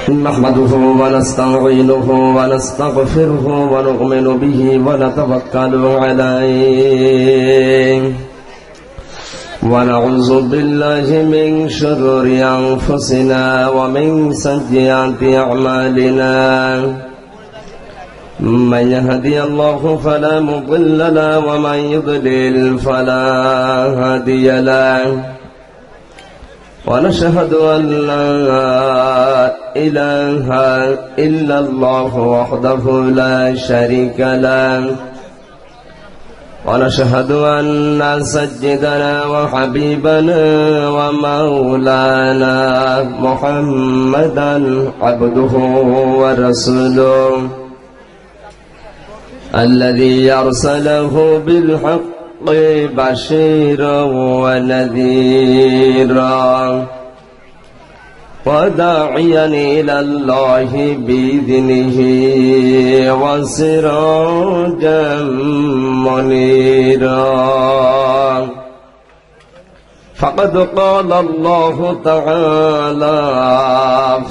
نحمده ونستعينه ونستغفره ونؤمن به ونتوكل عليه ونعوذ بالله من شرور أنفسنا ومن سيئات أعمالنا من يهدي الله فلا مضل له ومن يضلل فلا هادي له ونشهد أن لا إله إلا الله وحده لا شريك له ونشهد أن سيدنا وحبيبنا ومولانا محمدا عبده ورسوله الذي أرسله بالحق بشيرا ونذيرا وداعيا إلى الله بإذنه وسراجا منيرا فقد قال الله تعالى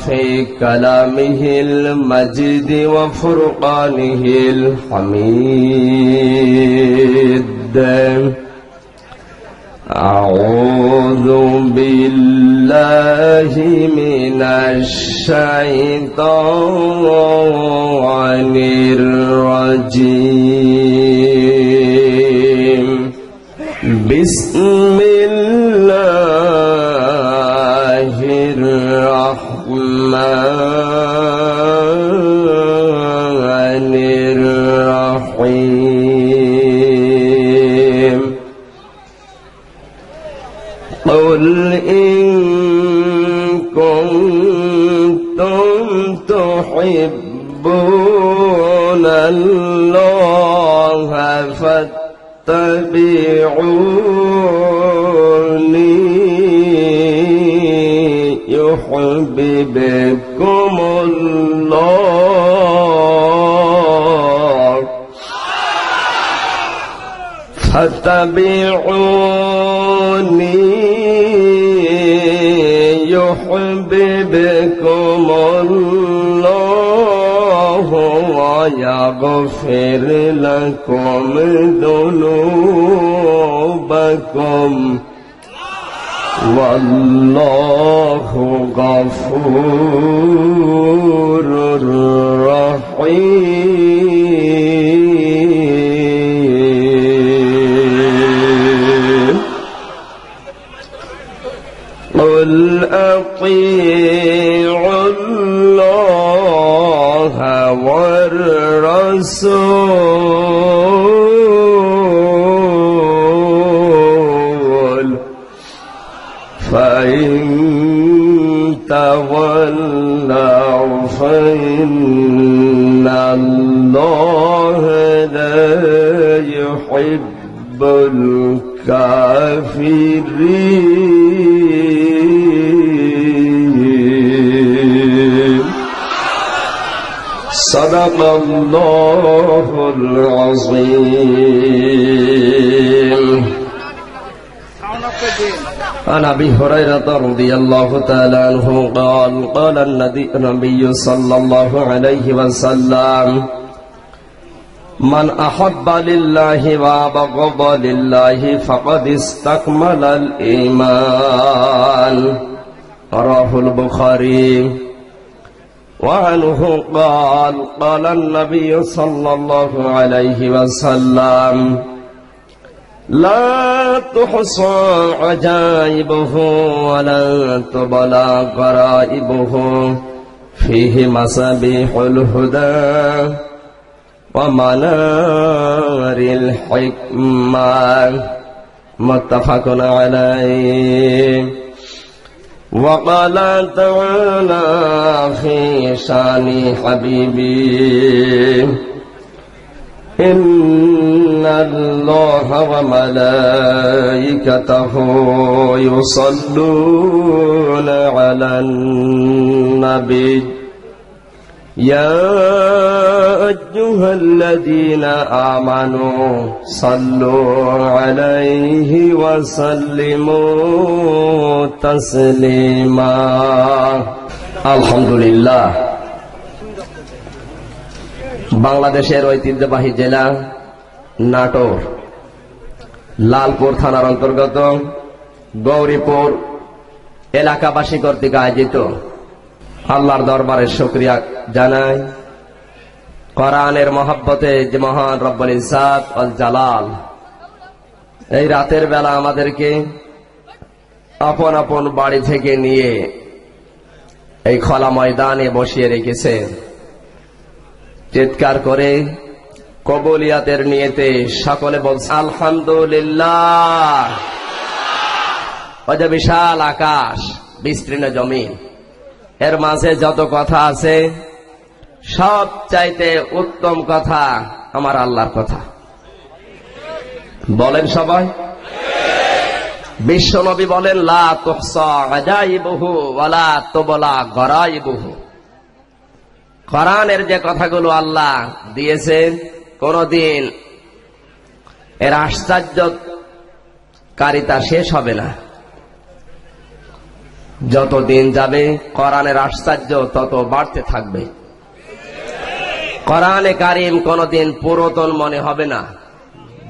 في كلامه المجيد وفرقانه الحميد أعوذ بالله من الشيطان الرجيم بسم الله الرحمن الرحيم قل إن كنتم تحبون الله فاتبعوني يحببكم الله فاتبعوني يحببكم الله ويغفر لكم ذنوبكم والله غفور رحيم قل أطيعوا الله والرسول فإن تولوا فإن الله لا يحب الكافرين صدق الله العظيم عن أبي هريرة رضي الله تعالى عنه قال قال النبي صلى الله عليه وسلم من أحب لله وأبغض لله فقد استكمل الإيمان رواه البخاري وعنه قال قال النبي صلى الله عليه وسلم لا تحصى عجائبه ولا تبلى غرائبه فيه مصابيح الهدى ومنار الحكمة متفق عليه وقال تعالى في شان حبيبي إن الله وملائكته يصلون على النبي يا أيها الذين آمنوا صلوا عليه وسلموا تسليما আলহামদুলিল্লাহ, বাংলাদেশের ঐতিহ্যবাহী জেলা নাটোর লালপুর থানার অন্তর্গত গৌরীপুর এলাকাবাসী কর্তৃক আয়োজিত আল্লাহর দরবারে শুকরিয়া জানাই। কোরআনের মহব্বতে যে মহান রব্বুল ইজ্জত ওয়াল জালাল এই রাতের বেলা আমাদেরকে আপন আপন বাড়ি থেকে নিয়ে এই খোলা ময়দানে বসিয়ে রেখেছে। চিৎকার করে কবুলিয়াতের নিয়তে সকলে বলছে আলহামদুলিল্লাহ। ওই যে বিশাল আকাশ, বিস্তীর্ণ জমিন, এর মাঝে যত কথা আছে সব চাইতে উত্তম কথা আমার আল্লাহর কথা। বলেন সবাই। বিশ্বনবী বলেন লা তুহসা আজাইবুহু ওয়ালা তুবলা গরাইবুহু। কোরআনের যে কথাগুলো আল্লাহ দিয়েছেন কোনদিন এর আশ্চর্যকারিতা শেষ হবে না। যত দিন যাবে কোরআনের আশ্চর্য তত বাড়তে থাকবে। কোরআনে কারীম কোনদিন পুরাতন মনে হবে না,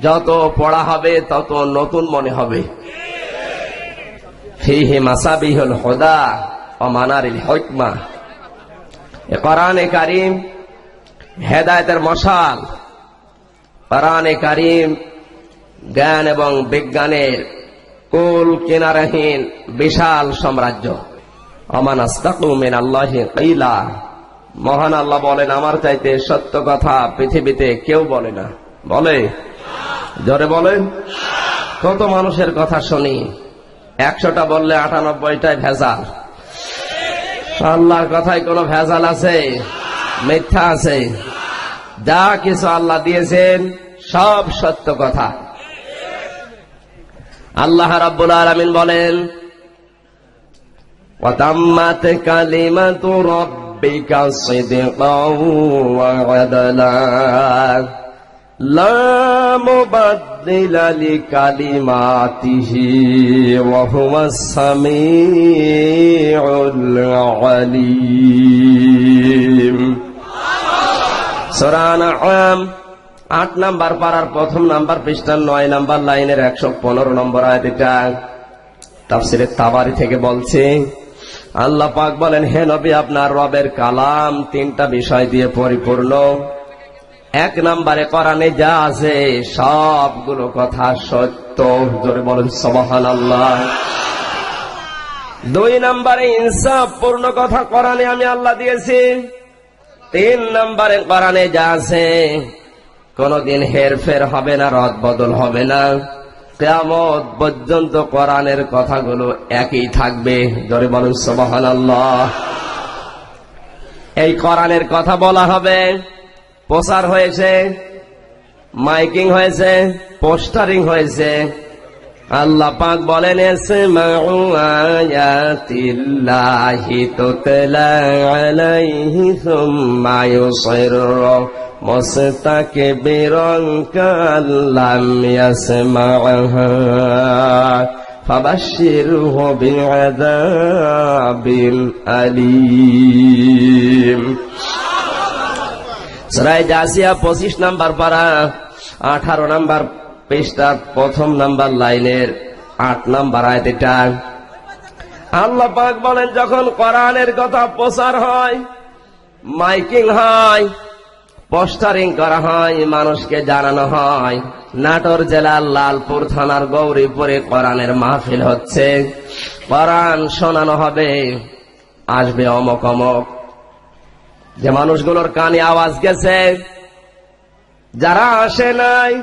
যত পড়া হবে তত নতুন মনে হবে। ফীহি মাসাবিহুল হুদা ওয়া মানারিল হিকমা। কোরআনে কারীম হেদায়েতের মশাল। কোরআনে কারীম জ্ঞান এবং বিজ্ঞানের কুল কিনারাহীন বিশাল সাম্রাজ্য। আমান আস্তাকু মিনাল্লাহি কিলা। মহান আল্লাহ বলেন আমার চাইতে সত্য কথা পৃথিবীতে কেউ বলে না। বলে? জোরে বলেন। কত মানুষের কথা শুনি, 100টা বললে 98টাই ভেজাল। আল্লাহর কথায় কোনো ভেজাল আছে? মিথ্যা আছে? যা কিছু আল্লাহ দিয়েছেন সব সত্য কথা। আল্লাহ রাব্বুল আলামিন বলেন ওয়া তাম্মাত কালিমাতু রাব্বিকা সিদকাও ওয়া আদলা লা মুবাদদিলা লিকালিমাতিহি ওয়া হুয়াস সামিউল আলীম। সূরা আনআম 8 নাম্বার পারার প্রথম নাম্বার পৃষ্ঠার 9 নাম্বার লাইনের 115 নম্বর আয়াত। এটা তাফসীরে তাবারি থেকে বলছে। আল্লাহ পাক বলেন হে নবী আপনার রবের কালাম 3টা বিষয় দিয়ে পরিপূর্ণ। 1 নম্বরে কোরআনে যা আছে সবগুলো কথা সত্য। জোরে বলেন সুবহানাল্লাহ। 2 নম্বরে ইনসাফ পূর্ণ কথা কোরআনে আমি আল্লাহ দিয়েছি। 3 নম্বরে কোরআনে যা আছে কোনদিন হেরফের হবে না, রদ বদল হবে না। কিয়ামত পর্যন্ত কোরআনের কথাগুলো একই থাকবে। জোরে বলেন সুবহানাল্লাহ। এই কোরআনের কথা বলা হবে, প্রচার হয়েছে, মাইকিং হয়েছে, পোস্টারিং হয়েছে। আল্লাহ পাক বলেন ইসমাউ আয়াতিল্লাহি তুতলা আলাইহি সুম্মা ইউসিরু মুস্তাকবিরান কাল্লাম ইয়াসমাউহা ফাবাশশিরহু বিআযাবিন আলীম। সূরা জাসিয়া 25 নাম্বার পারা 18 নাম্বার পৃষ্ঠার প্রথম নাম্বার লাইনের 8 নাম্বার আয়াত। এটা আল্লাহ পাক বলেন যখন কোরআনের কথা প্রচার হয়, মাইকিং হয়, পোস্টারিং করা হয়, মানুষকে জানানো হয় নাটোর জেলার লালপুর থানার গৌরীপুরে কোরআনের মাহফিল হচ্ছে, কোরআন শোনানো হবে, আসবে অমক অমক। যে মানুষগুলোর কানে আওয়াজ গেছে, যারা আসে নাই,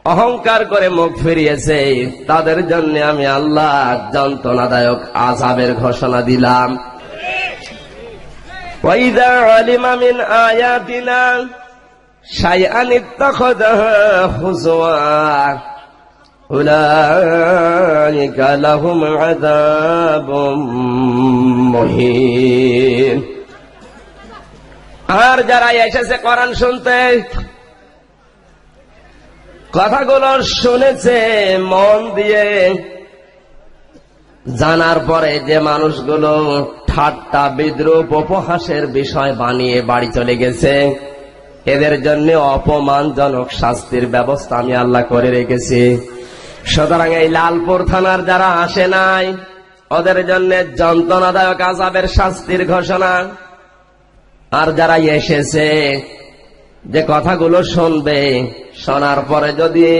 অহংকার করে মুখ ফিরিয়েছে, তাদের জন্য আমি আল্লাহ যন্ত্রণাদায়ক আযাবের ঘোষণা দিলাম। ওয়াইদা আলিমা মিন আয়াতিনা শাইআন ইত্তাখাযাহা হুজওয়া উলাইকা লাহুম আযাবুম মুহিন। আর যারা এসেছে কোরআন শুনতে, কথাগুলো শুনেছে মন দিয়ে, জানার পরে যে মানুষগুলো ঠাট্টা বিদ্রুপ উপহাসের বিষয় বানিয়ে বাড়ি চলে গেছে, এদের জন্য অপমানজনক শাস্তির ব্যবস্থা আমি আল্লাহ করে রেখেছি। সুতরাং এই লালপুর থানার যারা আসে নাই, ওদের জন্য যন্ত্রণাদায়ক আযাবের শাস্তির ঘোষণা। আর যারা এসেছে, যে কথাগুলো শুনবে, শোনার পরে যদি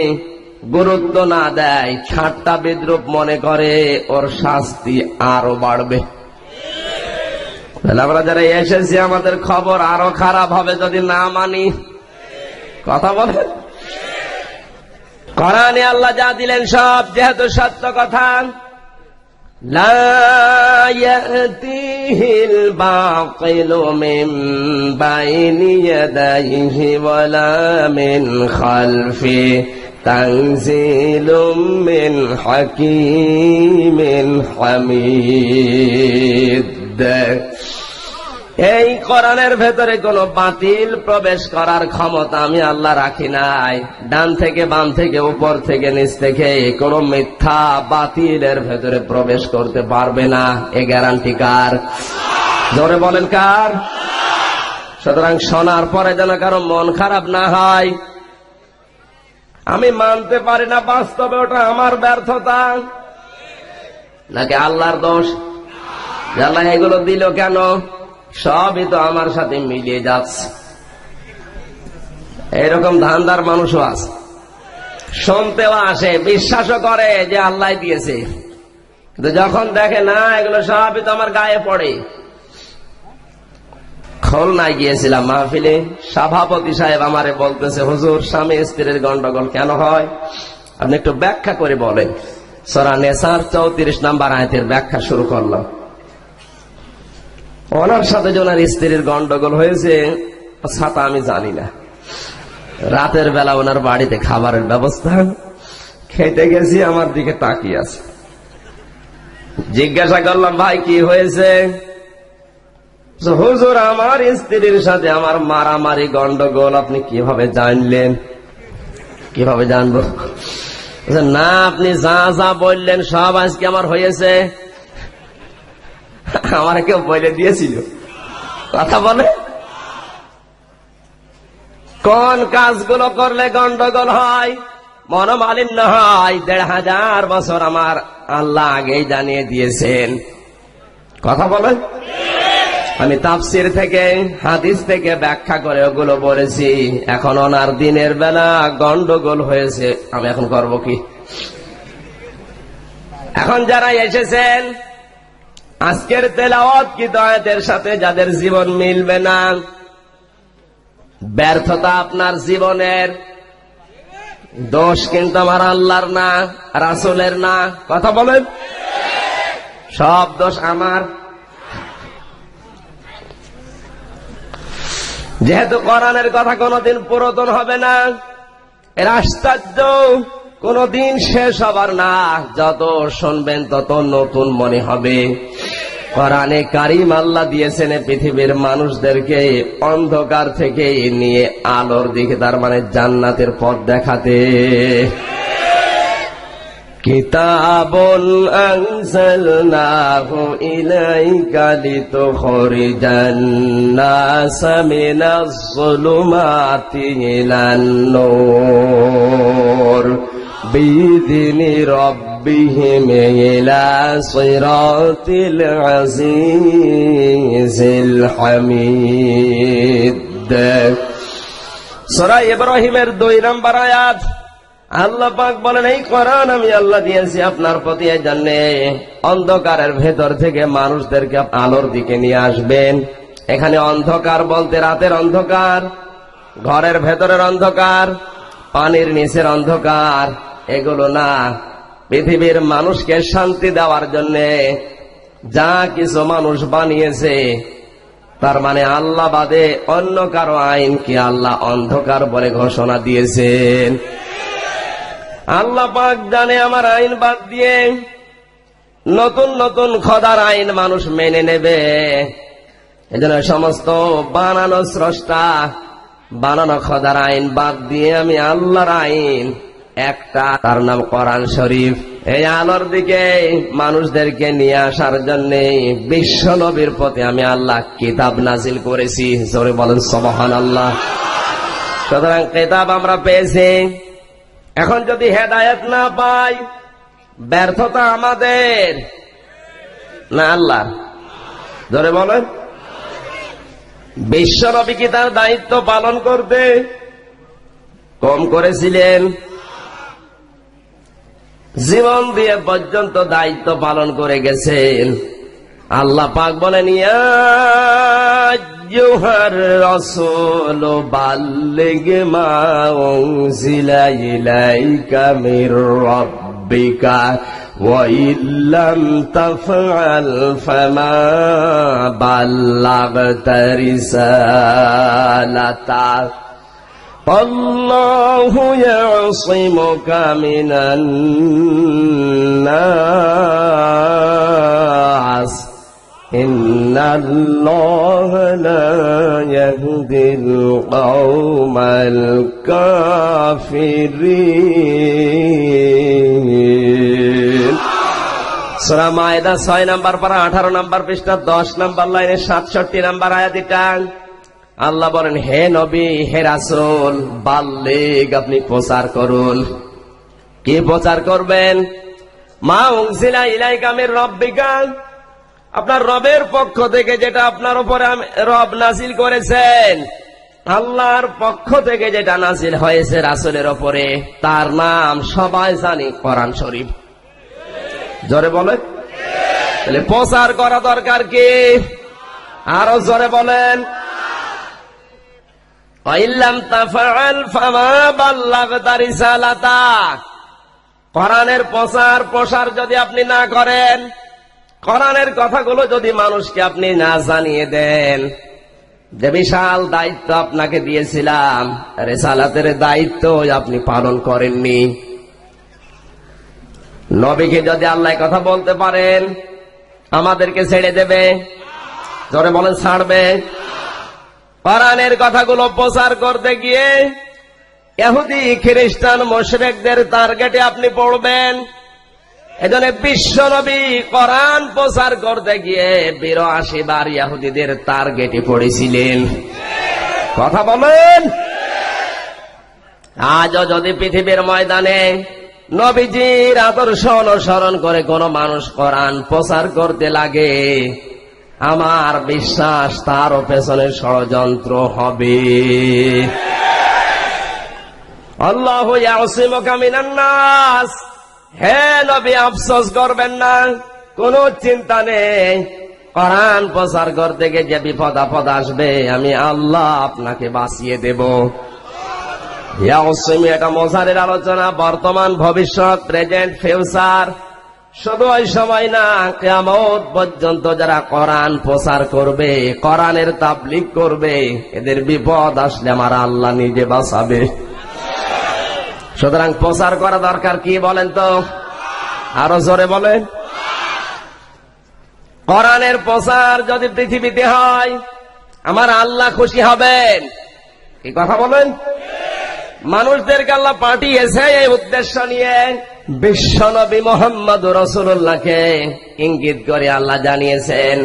গুরুত্ব না দেয়, ঠাট্টা বিদ্রুপ মনে করে, ওর শাস্তি আরো বাড়বে। আমরা যারা এসেছি, আমাদের খবর আরো খারাপ হবে যদি না মানি। কথা বলে কোরআনে আল্লাহ যা দিলেন সব যেহেতু সত্য কথা। লা ইয়াতিহিল বাতিলু মিন বাইনি ইয়াদাইহি ওয়ালা মিন খালফি তানজিলুম মিন হাকীমিন হামিদ। এই কোরআনের ভেতরে কোন বাতিল প্রবেশ করার ক্ষমতা আমি আল্লাহ রাখি নাই। ডান থেকে বাম থেকে উপর থেকে নিচ থেকে কোন মিথ্যা বাতিলের ভেতরে প্রবেশ করতে পারবে না। এ গ্যারান্টি কার? জোরে বলেন কার? সুতরাং শোনার পরে যেন কারো মন খারাপ না হয়। আমি মানতে পারি না, বাস্তবে ওটা আমার ব্যর্থতা নাকি আল্লাহর দোষ? আল্লাহ এগুলো দিল কেন? সবই তো আমার সাথে মিলিয়ে যাচ্ছে। এরকম ধান্দার মানুষও আছে, শুনতেও আসে, বিশ্বাসও করে যে আল্লাহ দিয়েছে, কিন্তু যখন দেখে না এগুলো সবই তো আমার গায়ে পড়ে। খুলনায় গিয়েছিলাম মাহফিলে, সভাপতি সাহেব আমারে বলতেছে, হুজুর স্বামী স্ত্রীর গন্ডগোল কেন হয় আপনি একটু ব্যাখ্যা করে বলেন। সূরা নিসার 34 নম্বর আয়াতের ব্যাখ্যা শুরু করলাম। ওনার সাথে যে ওনার স্ত্রীর গন্ডগোল হয়েছে ছাতা আমি জানি না। রাতের বেলা ওনার বাড়িতে খাবারের ব্যবস্থা, খেতে গেছি, আমার দিকে তাকিয়ে আছে। জিজ্ঞাসা করলাম, ভাই কি হয়েছে? হুজুর আমার স্ত্রীর সাথে আমার মারামারি গন্ডগোল। আপনি কিভাবে জানলেন? কিভাবে জানবো না, আপনি যা যা বললেন সব আজকে আমার হয়েছে। আমার কেউ বলে দিয়েছিল? কথা বলে কোন কাজগুলো করলে গন্ডগোল হয়, মনোমালিন্য হয়? ১৫০০ বছর আমার আল্লাহ আগেই জানিয়ে দিয়েছেন। কথা বলেন। আমি তাফসির থেকে হাদিস থেকে ব্যাখ্যা করে ওগুলো বলেছি। এখন ওনার দিনের বেলা গন্ডগোল হয়েছে, আমি এখন করব কি? এখন যারা এসেছেন আজকের তেলাওয়াত কি আয়াতের সাথে যাদের জীবন মিলবে না, ব্যর্থতা আপনার জীবনের, দোষ কিন্তু আমার আল্লাহর না, রাসূলের না। কথা বলেন, সব দোষ আমার। যেহেতু কোরআনের কথা কোনদিন পুরাতন হবে না, এর আশ্চর্য কোনদিন শেষ হবার না, যত শুনবেন তত নতুন মনে হবে। কোরআনে কারীম আল্লাহ দিয়েছেন পৃথিবীর মানুষদেরকে অন্ধকার থেকে নিয়ে আলোর দিকে, তার মানে জান্নাতের পথ দেখাতে। কিতাবুন আনজালনাহু ইলাইকা লিতুখরিজান নাসা মিনাজ যুলুমাতি ইলান নূর বিইذনি রাব্বিহিম ইলা সিরাতিল আজিজিল হামিদ। সূরা ইব্রাহিমের 2 নম্বর আয়াত। আল্লাহ পাক বলেন, এই কোরআন আমি আল্লাহ দিয়েছি আপনার প্রতি এই জন্য অন্ধকারের ভেতর থেকে মানুষদেরকে আলোর দিকে নিয়ে আসবেন। এখানে অন্ধকার বলতে রাতের অন্ধকার, ঘরের ভেতরের অন্ধকার, পানির নিচের অন্ধকার, এগুলো না। পৃথিবীর মানুষকে শান্তি দেওয়ার জন্য যা কিছু মানুষ বানিয়েছে, তার মানে আল্লাহ বাদে অন্য কারো আইন কি আল্লাহ অন্ধকার বলে ঘোষণা দিয়েছেন? আল্লাহ পাক জানে আমার আইন বাদ দিয়ে নতুন নতুন খোদার আইন মানুষ মেনে নেবে। এজন্য সমস্ত বানানো স্রষ্টা, বানানো খোদার আইন বাদ দিয়ে আমি আল্লাহর আইন একটা, তার নাম কোরআন শরীফ। এই আলোর দিকে মানুষদেরকে নিয়ে আসার জন্য বিশ্ব নবীর প্রতি আমি আল্লাহ কিতাব নাজিল করেছি। জোরে বলেন সুবহানাল্লাহ। সুতরাং কিতাব আমরা পেয়েছি। এখন যদি হেদায়েত না পাই, ব্যর্থতা আমাদের না আল্লাহ? জোরে বলেন। বিশ্ব নবী কি তার দায়িত্ব পালন করতে কম করেছিলেন? জীবন দিয়ে পর্যন্ত দায়িত্ব পালন করে গেছেন। আল্লাহ পাক বলেন, ইয়া আইয়ুহার রাসূল বাল্লিগ মা উনজিলা ইলাইকা মির রাব্বিকা ওয়া ইল্লাম তাফআল ফামা বাল্লাগতা রিসালাতা আল্লাহু ইয়াসিমুকা মিনান নাস ইন্নাল্লাহা লা ইয়াহদিল কওমাল কাফিরিন। সূরা মায়েদা 6 নম্বর পারা 18 নম্বর পৃষ্ঠা 10 নম্বর লাইনে 67 নম্বর আয়াত। এটা আল্লাহ বলেন, হে নবী, হে রাসূল, বাল্লিগ, আপনি প্রচার করুন। কি প্রচার করবেন? মা উনজিলা ইলাইকা মির রাব্বিকা, আপনার রবের পক্ষ থেকে যেটা আপনার উপরে রব নাজিল করেছেন, আল্লাহর পক্ষ থেকে যেটা নাজিল হয়েছে রাসূলের উপরে, তার নাম সবাই জানি কোরআন শরীফ। জোরে বলে। তাহলে প্রচার করা দরকার কি? আরো জোরে বলেন। ইল্লাম তাফআল ফামা বাল্লাগতা রিসালাতা, কোরআনের প্রচার প্রসার যদি আপনি না করেন, কোরআনের কথাগুলো যদি মানুষকে আপনি না জানিয়ে দেন, যে বিশাল দায়িত্ব আপনাকে দিয়েছিলাম, রিসালাতের দায়িত্ব আপনি পালন করেননি। নবীকে যদি আল্লাহ কথা বলতে পারেন, আমাদেরকে ছেড়ে দেবে? জোরে বলেন, ছাড়বে? কোরআনের কথাগুলো প্রচার করতে গিয়ে ইহুদি খ্রিস্টান মুশরিকদের টার্গেটে আপনি পড়বেন। এজন্য বিশ্ব নবী কোরআন প্রচার করতে গিয়ে 82 বার ইহুদিদের টার্গেটে পড়েছিলেন। কথা বলেন। আজও যদি পৃথিবীর ময়দানে নবীজির আদর্শ অনুসরণ করে কোন মানুষ কোরআন প্রচার করতে লাগে, আমার বিশ্বাস তারও পেছনে ষড়যন্ত্র হবে। আল্লাহু ইয়াসিমুকা মিনান নাস, হে নবী, আফসোস করবেন না, কোনো চিন্তা নেই। কোরআন প্রচার করতে গিয়ে যে বিপদ আপদ আসবে, আমি আল্লাহ আপনাকে বাঁচিয়ে দেব। ইয়াসিম, এটা মজারের আলোচনা, বর্তমান, ভবিষ্যৎ, প্রেজেন্ট, ফিউচার। শুধু ওই সময় না, কিয়ামত পর্যন্ত যারা কোরআন প্রচার করবে, কোরআনের তাবলীগ করবে, এদের বিপদ আসলে আমার আল্লাহ নিজে বাঁচাবে। সুতরাং প্রচার করা দরকার কি বলেন তো? আরো জোরে বলেন। কোরআনের প্রচার যদি পৃথিবীতে হয়, আমার আল্লাহ খুশি হবেন। কি কথা বলেন? মানুষদেরকে আল্লাহ পাঠিয়েছে এই উদ্দেশ্য নিয়ে। বিশ্বনবী মুহাম্মদুর রাসূলুল্লাহকে ইঙ্গিত করে আল্লাহ জানিয়েছেন,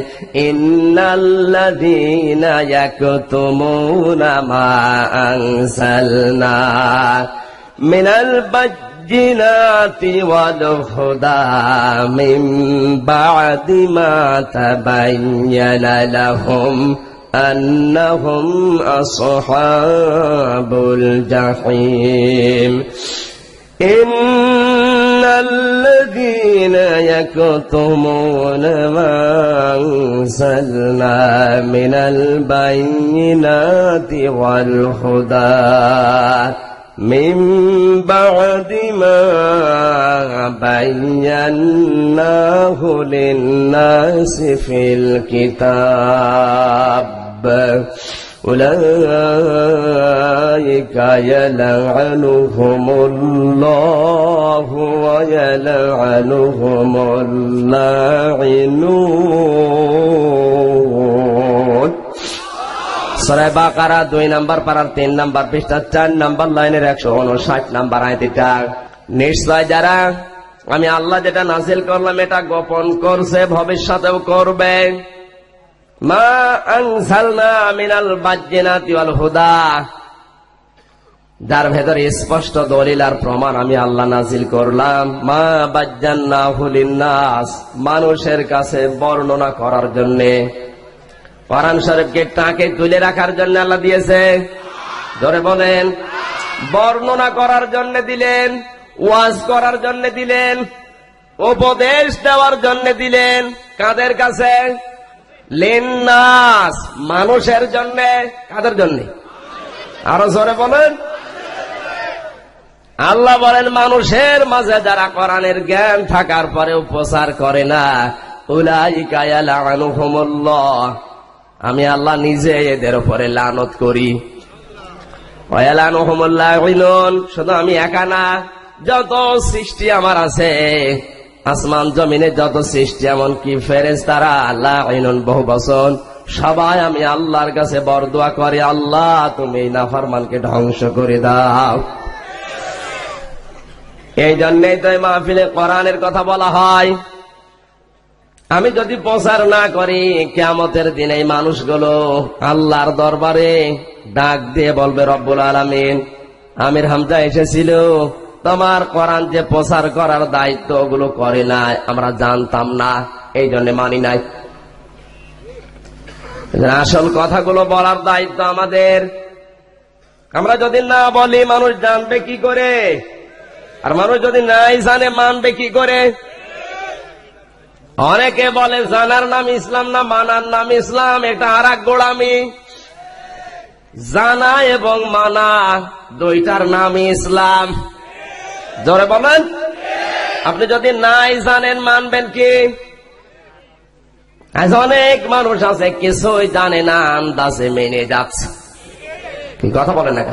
ইন্নাল্লাযীনা ইয়াকতুমুনা মা আনজালনা মিনাল বায়্যিনাতি ওয়াল হুদা মিন বা'দি মা তাবায়্যানা লাহুম أنهم أصحاب الجحيم إن الذين يكتمون ما أنزلنا من البينات والهدى من بعد ما بيناه للناس في الكتاب أولئك يلعنهم الله ويلعنهم اللاعنون সূরা বাকারা 2 নম্বর পারার 3 নম্বর পৃষ্ঠা 4 নম্বর লাইনের 159 নম্বর আয়াত। এটা নিশ্চয় যারা আমি আল্লাহ যেটা নাযিল করলাম এটা গোপন করছে, ভবিষ্যতেও করবে। মা আনজালনা মিনাল বাজ্জিনাতি ওয়াল হুদা, যার ভেতরে স্পষ্ট দলিল আর প্রমাণ আমি আল্লাহ নাযিল করলাম। মা বাজ্জানাহু লিন্নাস, মানুষের কাছে বর্ণনা করার জন্য। কোরআন শরীফকে টাকে তুলে রাখার জন্য আল্লাহ দিয়েছে, ধরে বলেন। বর্ণনা করার জন্য দিলেন, ওয়াজ করার জন্য দিলেন, উপদেশ দেওয়ার জন্য দিলেন। কাদের কাছে? লিন্নাস, মানুষের জন্য। কাদের জন্য? আরো জোরে বলেন। আল্লাহ বলেন মানুষের মাঝে যারা কোরআনের জ্ঞান থাকার পরেও প্রচার করে না, উলাইকা ইয়ালআনুহুমুল্লাহ, আমি আল্লাহ নিজে এদের উপরে লানত করি। ওয়ালানুহুমুল লাঈনুন, শুধু আমি একা না, যত সৃষ্টি আমার আছে, আসমান জমিনে যত সৃষ্টি, এমনকি ফেরেশতারা, লাঈনুন বহুবচন, সবাই আমি আল্লাহর কাছে বরদোয়া করে, আল্লাহ তুমি এই নাফরমানকে ধ্বংস করে দাও। এই জন্যই তো এই মাহফিলে কোরআনের কথা বলা হয়। আমি যদি প্রচার না করি, কিয়ামতের দিনে এই মানুষগুলো আল্লাহর দরবারে ডাক দিয়ে বলবে, রব্বুল আলামিন, আমির হামজা এসেছিল, তোমার কোরআন যে প্রচার করার দায়িত্ব ওগুলো করে নাই, আমরা জানতাম না, এই জন্য মানি নাই। আসল কথাগুলো বলার দায়িত্ব আমাদের। আমরা যদি না বলি মানুষ জানবে কি করে? আর মানুষ যদি নাই জানে মানবে কি করে? অনেকে বলে জানার নাম ইসলাম না, মানার নাম ইসলাম। এটা আর এক গোড়ামি। জানা এবং মানা দুইটার নামই ইসলাম। জোরে বলেন। আপনি যদি নাই জানেন মানবেন কি? আজ অনেক মানুষ আছে কিছুই জানে না, আন্দাজে মেনে যাচ্ছে। কি কথা বলেন না?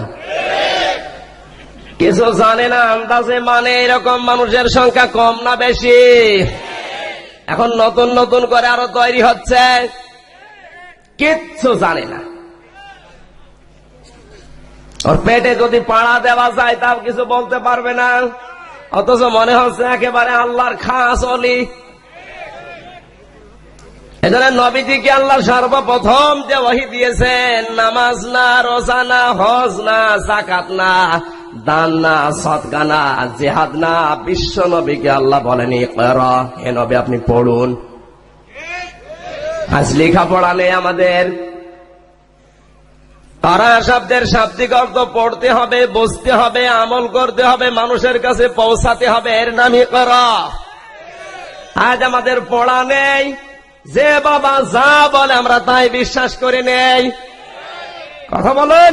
কিছু জানে না, আন্দাজে মানে, এরকম মানুষের সংখ্যা কম না বেশি? এখন নতুন নতুন করে আরো তৈরি হচ্ছে, কিচ্ছু জানে না। ওর পেটে যদি পাড়া দেওয়া যায় তাও কিছু বলতে পারবে না, অথচ মনে হচ্ছে একেবারে আল্লাহর খাস ওলি। এজন্য নবীজিকে আল্লাহ সর্বপ্রথম যে ওহী দিয়েছেন, নামাজ না, রোজা না, হজ না, যাকাত না, দান না, সদকা না, জিহাদ না, বিশ্ব নবীকে আল্লাহ বলেন ইকরা, হে নবী আপনি পড়ুন। আজ লেখাপড়া নেই আমাদের। তারা শব্দের শাব্দিক অর্থ পড়তে হবে, বুঝতে হবে, আমল করতে হবে, মানুষের কাছে পৌঁছাতে হবে, এর নাম ইকরা। আজ আমাদের পড়া নেই, যে বাবা যা বলে আমরা তাই বিশ্বাস করে নেই। কথা বলেন।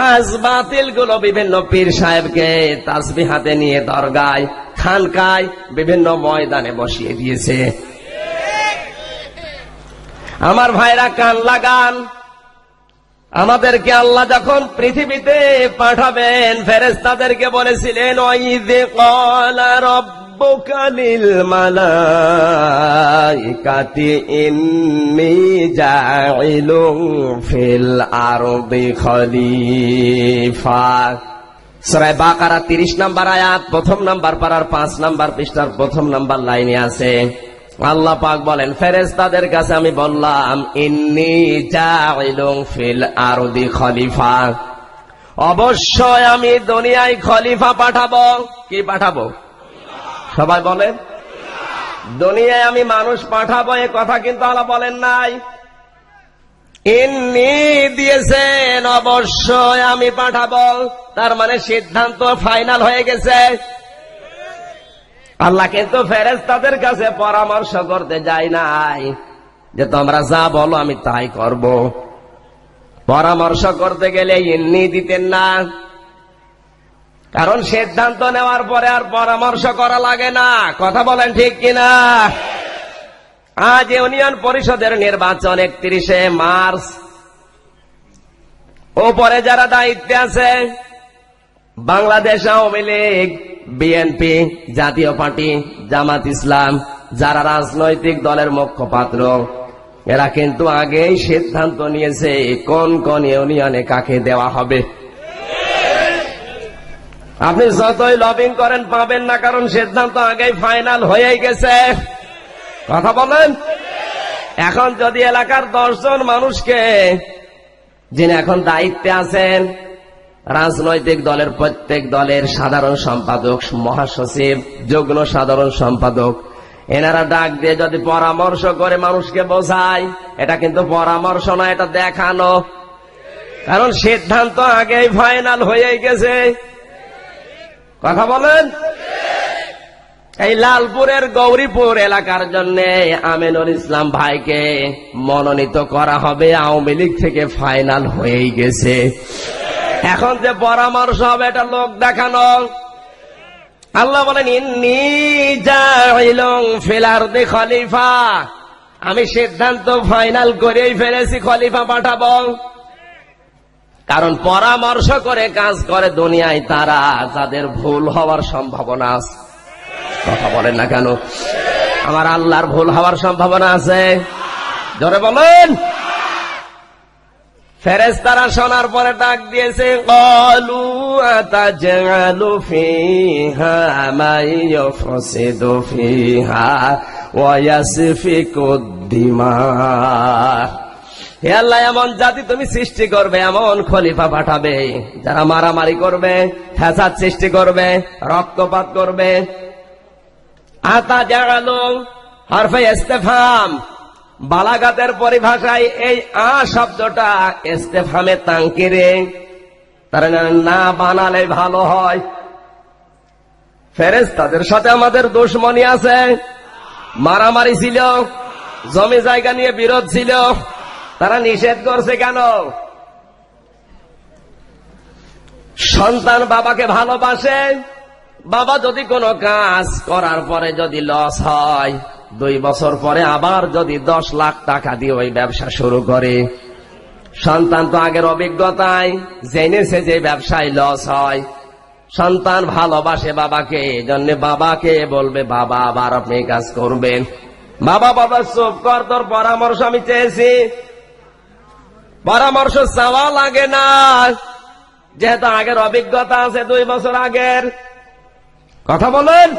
আজ বাতিল গুলো বিভিন্ন পীর সাহেবকে তাসবিহ হাতে নিয়ে দরগায়, খানকায়, বিভিন্ন ময়দানে বসিয়ে দিয়েছে। আমার ভাইরা কান লাগান। আমাদেরকে আল্লাহ যখন পৃথিবীতে পাঠাবেন, ফেরেশতাদেরকে বলেছিলেন, ওয়াইযে ক্বালা রাব্বুকা লিল মালাইকাতি ইন্নী জাইলুন ফিল আরদি খলিফা। সূরা বাকারা 30 নম্বর আয়াত, প্রথম নাম্বার পারার 5 নম্বর পৃষ্ঠার প্রথম নাম্বার লাইনে আছে। আল্লাহ পাক বলেন, ফেরেশতাদের কাছে আমি বললাম, ইন্নী জাইলুন ফিল আরদি খলিফা, অবশ্যই আমি দুনিয়ায় খলিফা পাঠাবো। কি পাঠাবো? সবাই বলেন। দুনিয়ায় আমি মানুষ পাঠাবো, এ কথা কিন্তু আল্লাহ বলেন নাই। ইন্নী দিয়েছেন, অবশ্যই আমি পাঠাবো। তার মানে সিদ্ধান্ত ফাইনাল হয়ে গেছে। আল্লাহ কিন্তু ফেরেশতাদের কাছে পরামর্শ করতে যায় নাই যে তোমরা যা বলো আমি তাই করব। পরামর্শ করতে গেলে ইন্নী দিতেন না, কারণ সিদ্ধান্ত নেওয়ার পরে আর পরামর্শ করা লাগে না। কথা বলেন ঠিক কিনা? আজ ইউনিয়ন পরিষদের নির্বাচন 31শে মার্চ। ওপরে যারা দায়িত্বে আছে, বাংলাদেশ আওয়ামী লীগ, বিএনপি, জাতীয় পার্টি, জামাত ইসলাম, যারা রাজনৈতিক দলের মুখপাত্র, এরা কিন্তু আগেই সিদ্ধান্ত নিয়েছে কোন কোন ইউনিয়নে কাকে দেওয়া হবে। আপনি যতই লবিং করেন পাবেন না, কারণ সিদ্ধান্ত আগেই ফাইনাল হয়েই গেছে। কথা বলেন। এখন যদি এলাকার 10 জন মানুষকে, যিনি এখন দায়িত্বে আছেন, রাজনৈতিক দলের প্রত্যেক দলের সাধারণ সম্পাদক, মহাসচিব, যুগ্ম সাধারণ সম্পাদক, এনারা ডাক দিয়ে যদি পরামর্শ করে মানুষকে বোঝায়, এটা কিন্তু পরামর্শ না, এটা দেখানো। কারণ সিদ্ধান্ত আগেই ফাইনাল হয়েই গেছে। কথা বলেন। এই লালপুরের গৌরীপুর এলাকার জন্য আমিনুল ইসলাম ভাইকে মনোনীত করা হবে, আওয়ামী লীগ থেকে ফাইনাল হয়েই গেছে। এখন যে পরামর্শ হবে এটা লোক দেখানো। আল্লাহ বলেন, ইন্নী জাইলুন ফিল আরদি খলিফা, আমি সিদ্ধান্ত ফাইনাল করেই ফেলেছি, খলিফা পাঠাবো। কারণ পরামর্শ করে কাজ করে দুনিয়ায় তারা, যাদের ভুল হওয়ার সম্ভাবনা আছে। কথা বলেন না কেন? আমার আল্লাহর ভুল হওয়ার সম্ভাবনা আছে? জোরে বলেন। ফেরেশতারা শোনার পরে ডাক দিয়েছে, ক্বালু আতাজআলু ফিহা মান ইউফসিদু ফিহা ওয়া ইয়াসফিকুদ দিমা। হে আল্লাহ, এমন জাতি তুমি সৃষ্টি করবে, এমন খলিফা পাঠাবে যারা মারামারি করবে, ফ্যাসাদ সৃষ্টি করবে, রক্তপাত করবে। আতাজআলু হরফে ইস্তেফহাম, বালাগাতের পরিভাষায় এই আ শব্দটা ইস্তেফহামে তানকিরে, তারা না বানালে ভালো হয়। ফেরেশতাদের সাথে আমাদের দুশমনি আছে, মারামারি ছিল, জমি জায়গা নিয়ে বিরোধ ছিল, তারা নিষেধ করছে কেন? সন্তান বাবাকে ভালোবাসে, বাবা যদি কোনো কাজ করার পরে যদি লস হয়, 2 বছর পরে আবার যদি 10 লাখ টাকা দিয়ে ওই ব্যবসা শুরু করে, সন্তান তো আগের অভিজ্ঞতায় জেনেছে যে ব্যবসায় লস হয়। সন্তান ভালোবাসে বাবাকে, এজন্য বাবাকে বলবে, বাবা আবার আপনি কাজ করবেন। বাবা বাবা চুপ কর, তোর পরামর্শ আমি চেয়েছি। পরামর্শ চাওয়া লাগে না, যেহেতু আগের অভিজ্ঞতা আছে 2 বছর আগের। কথা বলেন।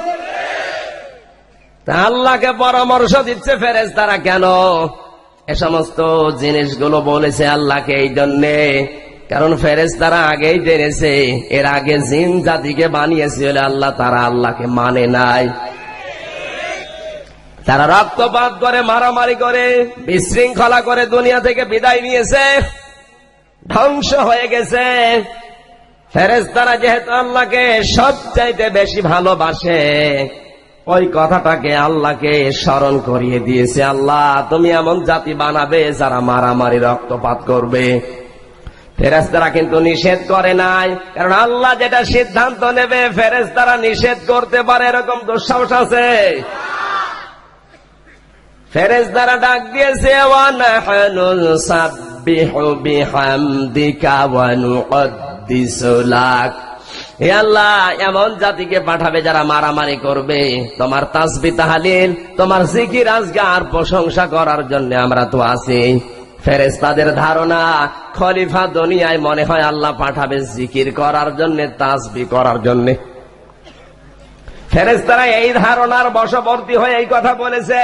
আল্লাহকে পরামর্শ দিচ্ছে ফেরেশতারা কেন? এ সমস্ত জিনিসগুলো বলেছে আল্লাহকে এই জন্যে, কারণ ফেরেশতারা আগেই জেনেছে এর আগে জিন জাতিকে বানিয়েছিল আল্লাহ, তারা আল্লাহকে মানে নাই। তারা রক্তপাত করে, মারামারি করে, বিশৃঙ্খলা করে দুনিয়া থেকে বিদায় নিয়েছে, ধ্বংস হয়ে গেছে। ফেরেশতারা যেহেতু আল্লাহকে সবচাইতে বেশি ভালোবাসে, ওই কথাটাকে আল্লাহকে স্মরণ করিয়ে দিয়েছে। আল্লাহ, তুমি এমন জাতি বানাবে যারা মারামারি রক্তপাত করবে। ফেরেশতারা কিন্তু নিষেধ করে নাই, কারণ আল্লাহ যেটা সিদ্ধান্ত নেবে ফেরেশতারা নিষেধ করতে পারে এরকম দুঃসাহস আছে? ফেরেশতারা ডাক দিয়েছে, ওয়া নাহনু নুসাব্বিহু বিহামদিকা ওয়া নুকদ্দিসু লাক। হে আল্লাহ, এমন জাতিকে পাঠাবে যারা মারামারি করবে, তোমার তাসবিহ তাহলিল, তোমার জিকির আজগার প্রশংসা করার জন্য আমরা তো আছি। ফেরেশতাদের ধারণা খলিফা দুনিয়ায় মনে হয় আল্লাহ পাঠাবে জিকির করার জন্য, তাসবিহ করার জন্য। ফেরেশতারা এই ধারণার বশবর্তী হয়ে এই কথা বলেছে,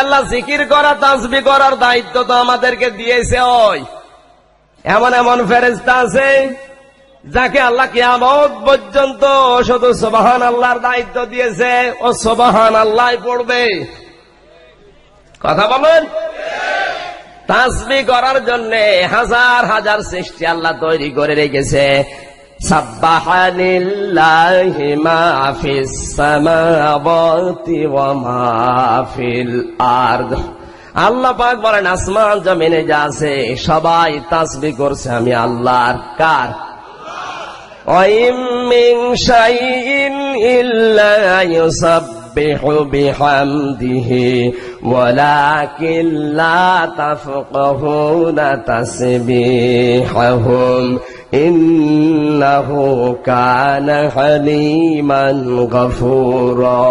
আল্লাহ জিকির করা, তাসবিহ করার দায়িত্ব তো আমাদেরকে দিয়েছে। ওই এমন এমন ফেরেশতা আছে যাকে আল্লাহ কিয়ামত পর্যন্ত শুধু সুবহান আল্লাহর দায়িত্ব দিয়েছে, ও সুবহান আল্লাহ পড়বে। কথা বলেন। তাসবিহ করার জন্য হাজার হাজার সৃষ্টি আল্লাহ তৈরি করে রেখেছে। সাব্বাহা লিল্লাহি মা ফিস সামাওয়াতি ওয়া মা ফিল আরদ। আল্লাহ পাক বলেন, আসমান জমিনে যা আছে সবাই তাসবিহ করছে আমি আল্লাহর। কার? ওয়াইম মিন শাইইন ইল্লা ইউসাব্বিহু বিহামদিহি ওয়ালাকিন লা তাফকাহুনা তাসবিহাহুম ইন্নাহু কানা হালিমান গফুরা।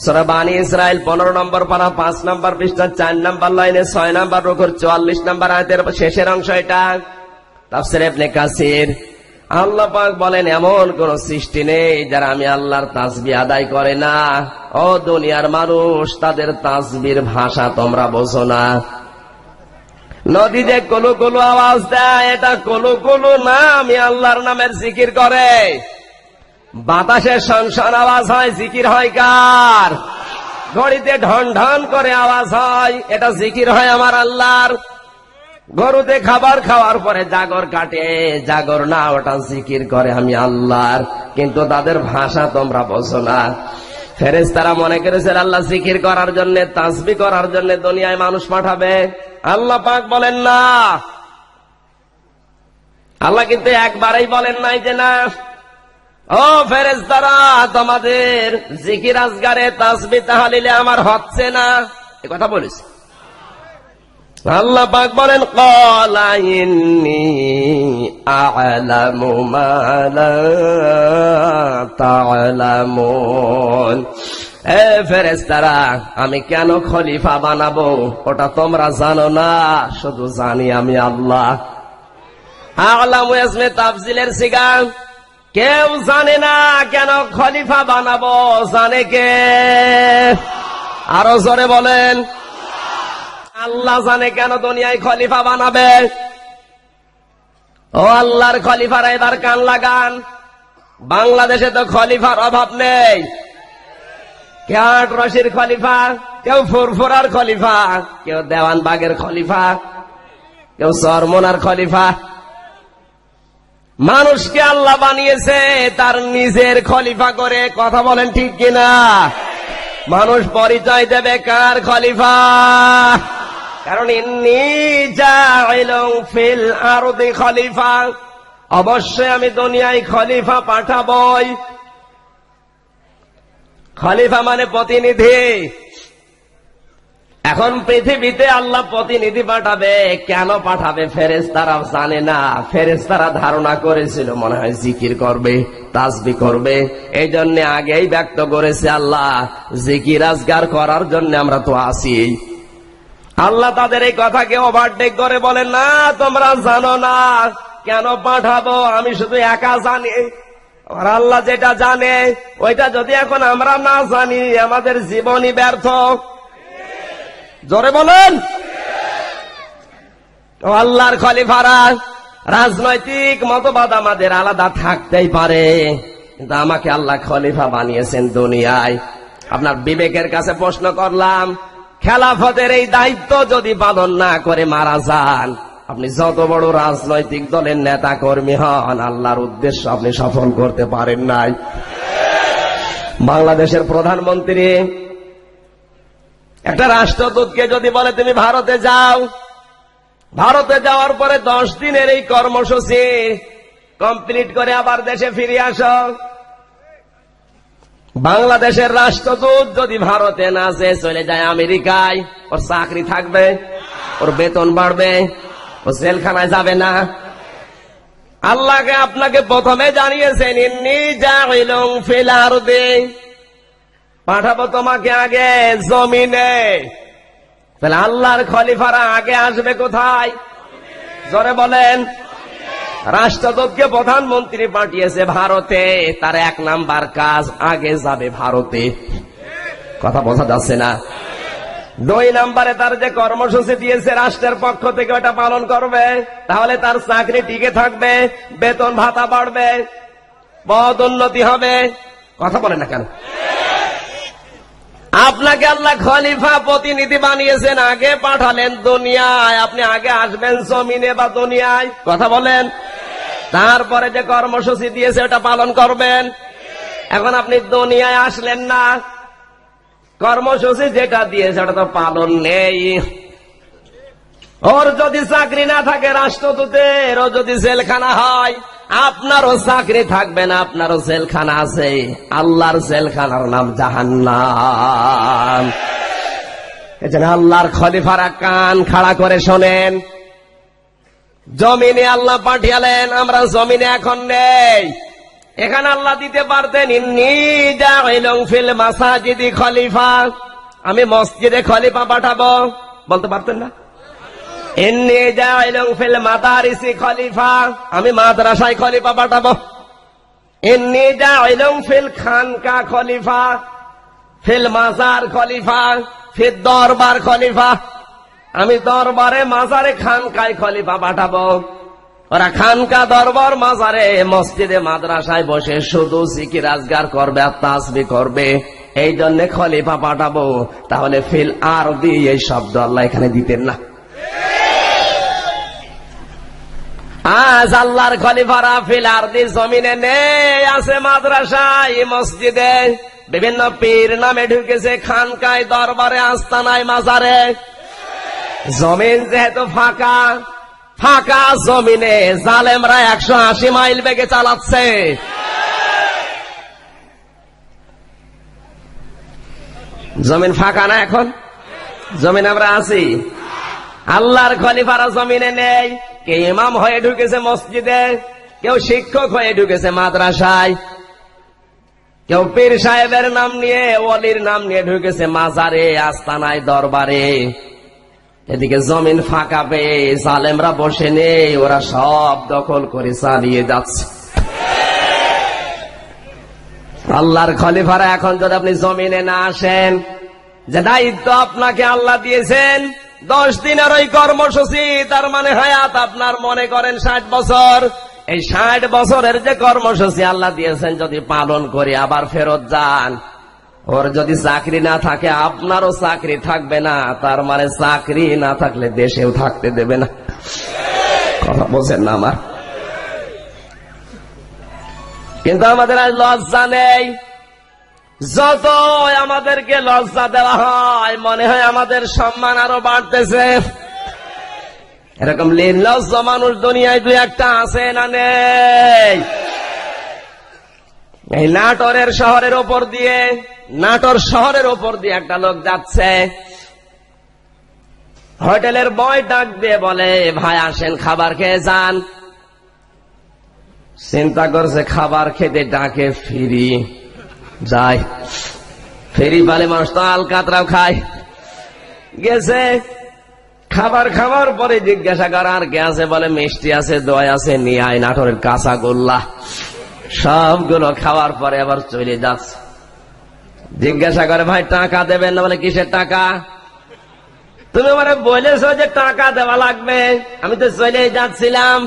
সূরা বানী ইসরাইল 15 নম্বর পারা 5 নম্বর পৃষ্ঠা 4 নম্বর লাইনে 6 নম্বর রুকুর 44 নম্বর আয়াতের শেষের অংশ এটা। তাফসীর ইবনে কাসির। আল্লাহ পাক বলেন এমন কোন সৃষ্টি নেই যারা আমি আল্লাহর তাসবিহ আদায় করে না। ও দুনিয়ার মানুষ, তাদের তাসবিহর ভাষা তোমরা বোঝো না। নদী যে কুলু কুলু আওয়াজ দেয়, এটা কুলু কুলু না, আমি আল্লাহর নামের জিকির করে। বাতাসের শনশন আওয়াজ হয়, জিকির হয় কার? ঘড়িতে ঢন ঢন করে আওয়াজ হয়, এটা জিকির হয় আমার আল্লাহর। গরুতে খাবার খাওয়ার পরে জাগর কাটে, জাগর না, ওটা জিকির করে আমি আল্লাহর। কিন্তু তাদের ভাষা তোমরা বোঝো না। ফেরেশতারা মনে করেছে আল্লাহ জিকির করার জন্য, তাসবিহ করার জন্য দুনিয়ায় মানুষ পাঠাবে। আল্লাহ পাক বলেন না। আল্লাহ কিন্তু একবারই বলেন নাই যে না, ও ফেরেশতারা তোমাদের জিকির আজগারে তাসবিহ তাহলিলে আমার হচ্ছে না, এ কথা বলেছে। আল্লাহ পাক বলেন ক্বালা ইন্নী আ'লামু মা লা তা'লামুন। এ ফেরেশতারা, আমি কেন খলিফা বানাবো ওটা তোমরা জানো না, শুধু জানি আমি আল্লাহ। আ'লামু ইসমে তাফজিলের সিগা। কেউ জানে না কেন খলিফা বানাবো, জানে কে? আরো জোরে বলেন। আল্লাহ জানে কেন দুনিয়ায় খলিফা বানাবে। ও আল্লাহর খলিফারা এবার কান লাগান। বাংলাদেশে তো খলিফার অভাব নেই। কেউ আটরশির খলিফা, কেউ ফুরফুরার খলিফা, কেউ দেওয়ানবাগের খলিফা, কেউ চরমনার খলিফা। মানুষকে আল্লাহ বানিয়েছে তার নিজের খলিফা করে। কথা বলেন ঠিক কিনা? মানুষ পরিচয় দেবে কার খলিফা? কারণ ইন্নী জাইলুন ফিল আরদি খলিফা, অবশ্যই আমি দুনিয়ায় খলিফা পাঠাবই। খলিফা মানে প্রতিনিধি। এখন পৃথিবীতে আল্লাহ প্রতিনিধি পাঠাবে। কেন পাঠাবে ফেরেশতারা জানে না। ফেরেশতারা ধারণা করেছিল মনে হয় জিকির করবে, তাসবিহ করবে, এই জন্য আগেই ব্যক্ত করেছে আল্লাহ জিকির আজগার করার জন্য আমরা তো আছি। আল্লাহ তাদের এই কথাকে ওভারটেক করে বলেন না, তোমরা জানো না কেন পাঠাবো, আমি শুধু একা জানি। আর আল্লাহ যেটা জানে ওইটা যদি এখন আমরা না জানি, আমাদের জীবনই ব্যর্থ। জোরে বলেন। আল্লাহর খলিফারা, রাজনৈতিক মতবাদ আমাদের আলাদা থাকতেই পারে, কিন্তু আমাকে আল্লাহ খলিফা বানিয়েছেন দুনিয়ায়। আপনার বিবেকের কাছে প্রশ্ন করলাম, খেলাফতের এই দায়িত্ব যদি পালন না করে মারা যান, আপনি যত বড় রাজনৈতিক দলের নেতা কর্মী হন, আল্লাহর উদ্দেশ্য আপনি সফল করতে পারেন নাই। বাংলাদেশের প্রধানমন্ত্রী একটা রাষ্ট্রদূতকে যদি বলে তুমি ভারতে যাও, ভারতে যাওয়ার পরে 10 দিনের এই কর্মসূচি কমপ্লিট করে আবার দেশে ফিরে আসো, বাংলাদেশের রাষ্ট্রদূত যদি ভারতে না যেয়ে চলে যায় আমেরিকায়, ওর চাকরি থাকবে, ওর বেতন বাড়বে, ও জেলখানায় যাবে না। আল্লাহকে আপনাকে প্রথমে জানিয়েছেন ইন্নী জাইলুন ফিল আরদি, পাঠাবো তোমাকে আগে জমিনে। তাহলে আল্লাহর খলিফারা আগে আসবে কোথায়? জোরে বলেন। রাষ্ট্রদূতকে প্রধানমন্ত্রী পাঠিয়েছে ভারতে, তার 1 নাম্বার কাজ আগে যাবে ভারতে। কথা বোঝা যাচ্ছে না? 2 নাম্বারে তার যে কর্মসূচি দিয়েছে রাষ্ট্রের পক্ষ থেকে ওটা পালন করবে, তাহলে তার চাকরি টিকে থাকবে, বেতন ভাতা বাড়বে, পদোন্নতি হবে। কথা বলেন না কেন? আপনাকে আল্লাহ খলিফা প্রতিনিধি বানিয়েছেন, আগে পাঠালেন দুনিয়ায়, আপনি আগে আসবেন জমিনে বা দুনিয়ায়। কথা বলেন। তারপরে যে কর্মসূচি দিয়েছে ওটা পালন করবেন। এখন আপনি দুনিয়ায় আসলেন না, কর্মসূচি যেটা দিয়েছে ওটা তো পালন নেই। ওর যদি চাকরি না থাকে রাষ্ট্রদূতের, ও যদি জেলখানা হয়, আপনারও চাকরি থাকবে না, আপনারও জেলখানা আছে। আল্লাহর জেলখানার নাম জাহান্নাম। এজন্য আল্লাহর খলিফারা কান খাড়া করে শোনেন। জমিনে আল্লাহ পাঠিয়ালেন, আমরা জমিনে এখন নেই। এখানে আল্লাহ দিতে পারতেন ইন্নী জাইলুন ফিল মাসাজিদি খলিফা, আমি মসজিদে খলিফা পাঠাবো, বলতে পারতেন না? ইন্নী জাইলুন ফিল মাদারিসি খলিফা, আমি মাদ্রাসায় খলিফা পাঠাবো। ইন্নী জাইলুন ফিল খানকা খলিফা, ফিল মাজার খলিফা, ফিল দরবার খলিফা, আমি দরবারে মাজারে খানকায় খলিফা পাঠাবো। ওরা খানকা দরবার মাজারে মসজিদে মাদ্রাসায় বসে শুধু জিকির আজগার করবে আর তাসবিহ করবে, এই জন্য খলিফা পাঠাবো। তাহলে ফিল আরদি এই শব্দ আল্লাহ এখানে দিতেন না। আজ আল্লাহর খলিফারা ফিল আরদি জমিনে নেই, আছে মাদ্রাসায় মসজিদে, বিভিন্ন পীর নামে ঢুকেছে খানকায় দরবারে আস্তানায় মাজারে। জমিন যেহেতু ফাঁকা, ফাঁকা জমিনে জালেমরা 180 মাইল বেগে চালাচ্ছে। জমিন ফাঁকা না, এখন জমিন আমরা আছি। আল্লাহর খলিফারা জমিনে নেই, কে ইমাম হয়ে ঢুকেছে মসজিদে, কেউ শিক্ষক হয়ে ঢুকেছে মাদ্রাসায়, কেউ পীর সাহেবের নাম নিয়ে ওলির নাম নিয়ে ঢুকেছে মাজারে আস্তানায় দরবারে। এদিকে জমিন ফাঁকা পেয়ে জালেমরা বসে নেই, ওরা সব দখল করে চালিয়ে যাচ্ছে। আল্লাহর খলিফারা এখন যদি আপনি জমিনে না আসেন, যে দায়িত্ব আপনাকে আল্লাহ দিয়েছেন 10 দিনের ওই কর্মসূচি, তার মানে হায়াত আপনার মনে করেন 60 বছর। এই 60 বছরের যে কর্মসূচি আল্লাহ দিয়েছেন যদি পালন করে আবার ফেরত যান, ওর যদি চাকরি না থাকে আপনারও চাকরি থাকবে না, তার মানে চাকরি না থাকলে দেশেও থাকতে দেবে না। কথা বলছেন না আমার? কিন্তু আমাদের আজ লজ্জা নেই। যত আমাদেরকে লজ্জা দেওয়া হয় মনে হয় আমাদের সম্মান আরো বাড়তেছে। এরকম নির্লজ্জ মানুষ দুনিয়ায় 2-1টা আছে না নেই? এই নাটোরের শহরের ওপর দিয়ে, নাটোর শহরের ওপর দিয়ে একটা লোক যাচ্ছে, হোটেলের বয় ডাক দিয়ে বলে ভাই আসেন খাবার খেয়ে যান। চিন্তা করছে খাবার খেতে ডাকে ফিরি যায়, ফেরি পালে মানুষ তো আলকাতরাও খায়। গেছে খাবার খাওয়ার পরে জিজ্ঞাসা করা আর কে আছে, বলে মিষ্টি আছে, দই আছে, নিয়ে আয় নাটোরের কাঁচা গোল্লা। সবগুলো খাওয়ার পরে আবার চলে যাচ্ছে। জিজ্ঞাসা করে ভাই টাকা দেবেন না? বলে কিসের টাকা? তুমি আমার বলেছো যে টাকা দেওয়া লাগবে, আমি তো চলে যাচ্ছিলাম,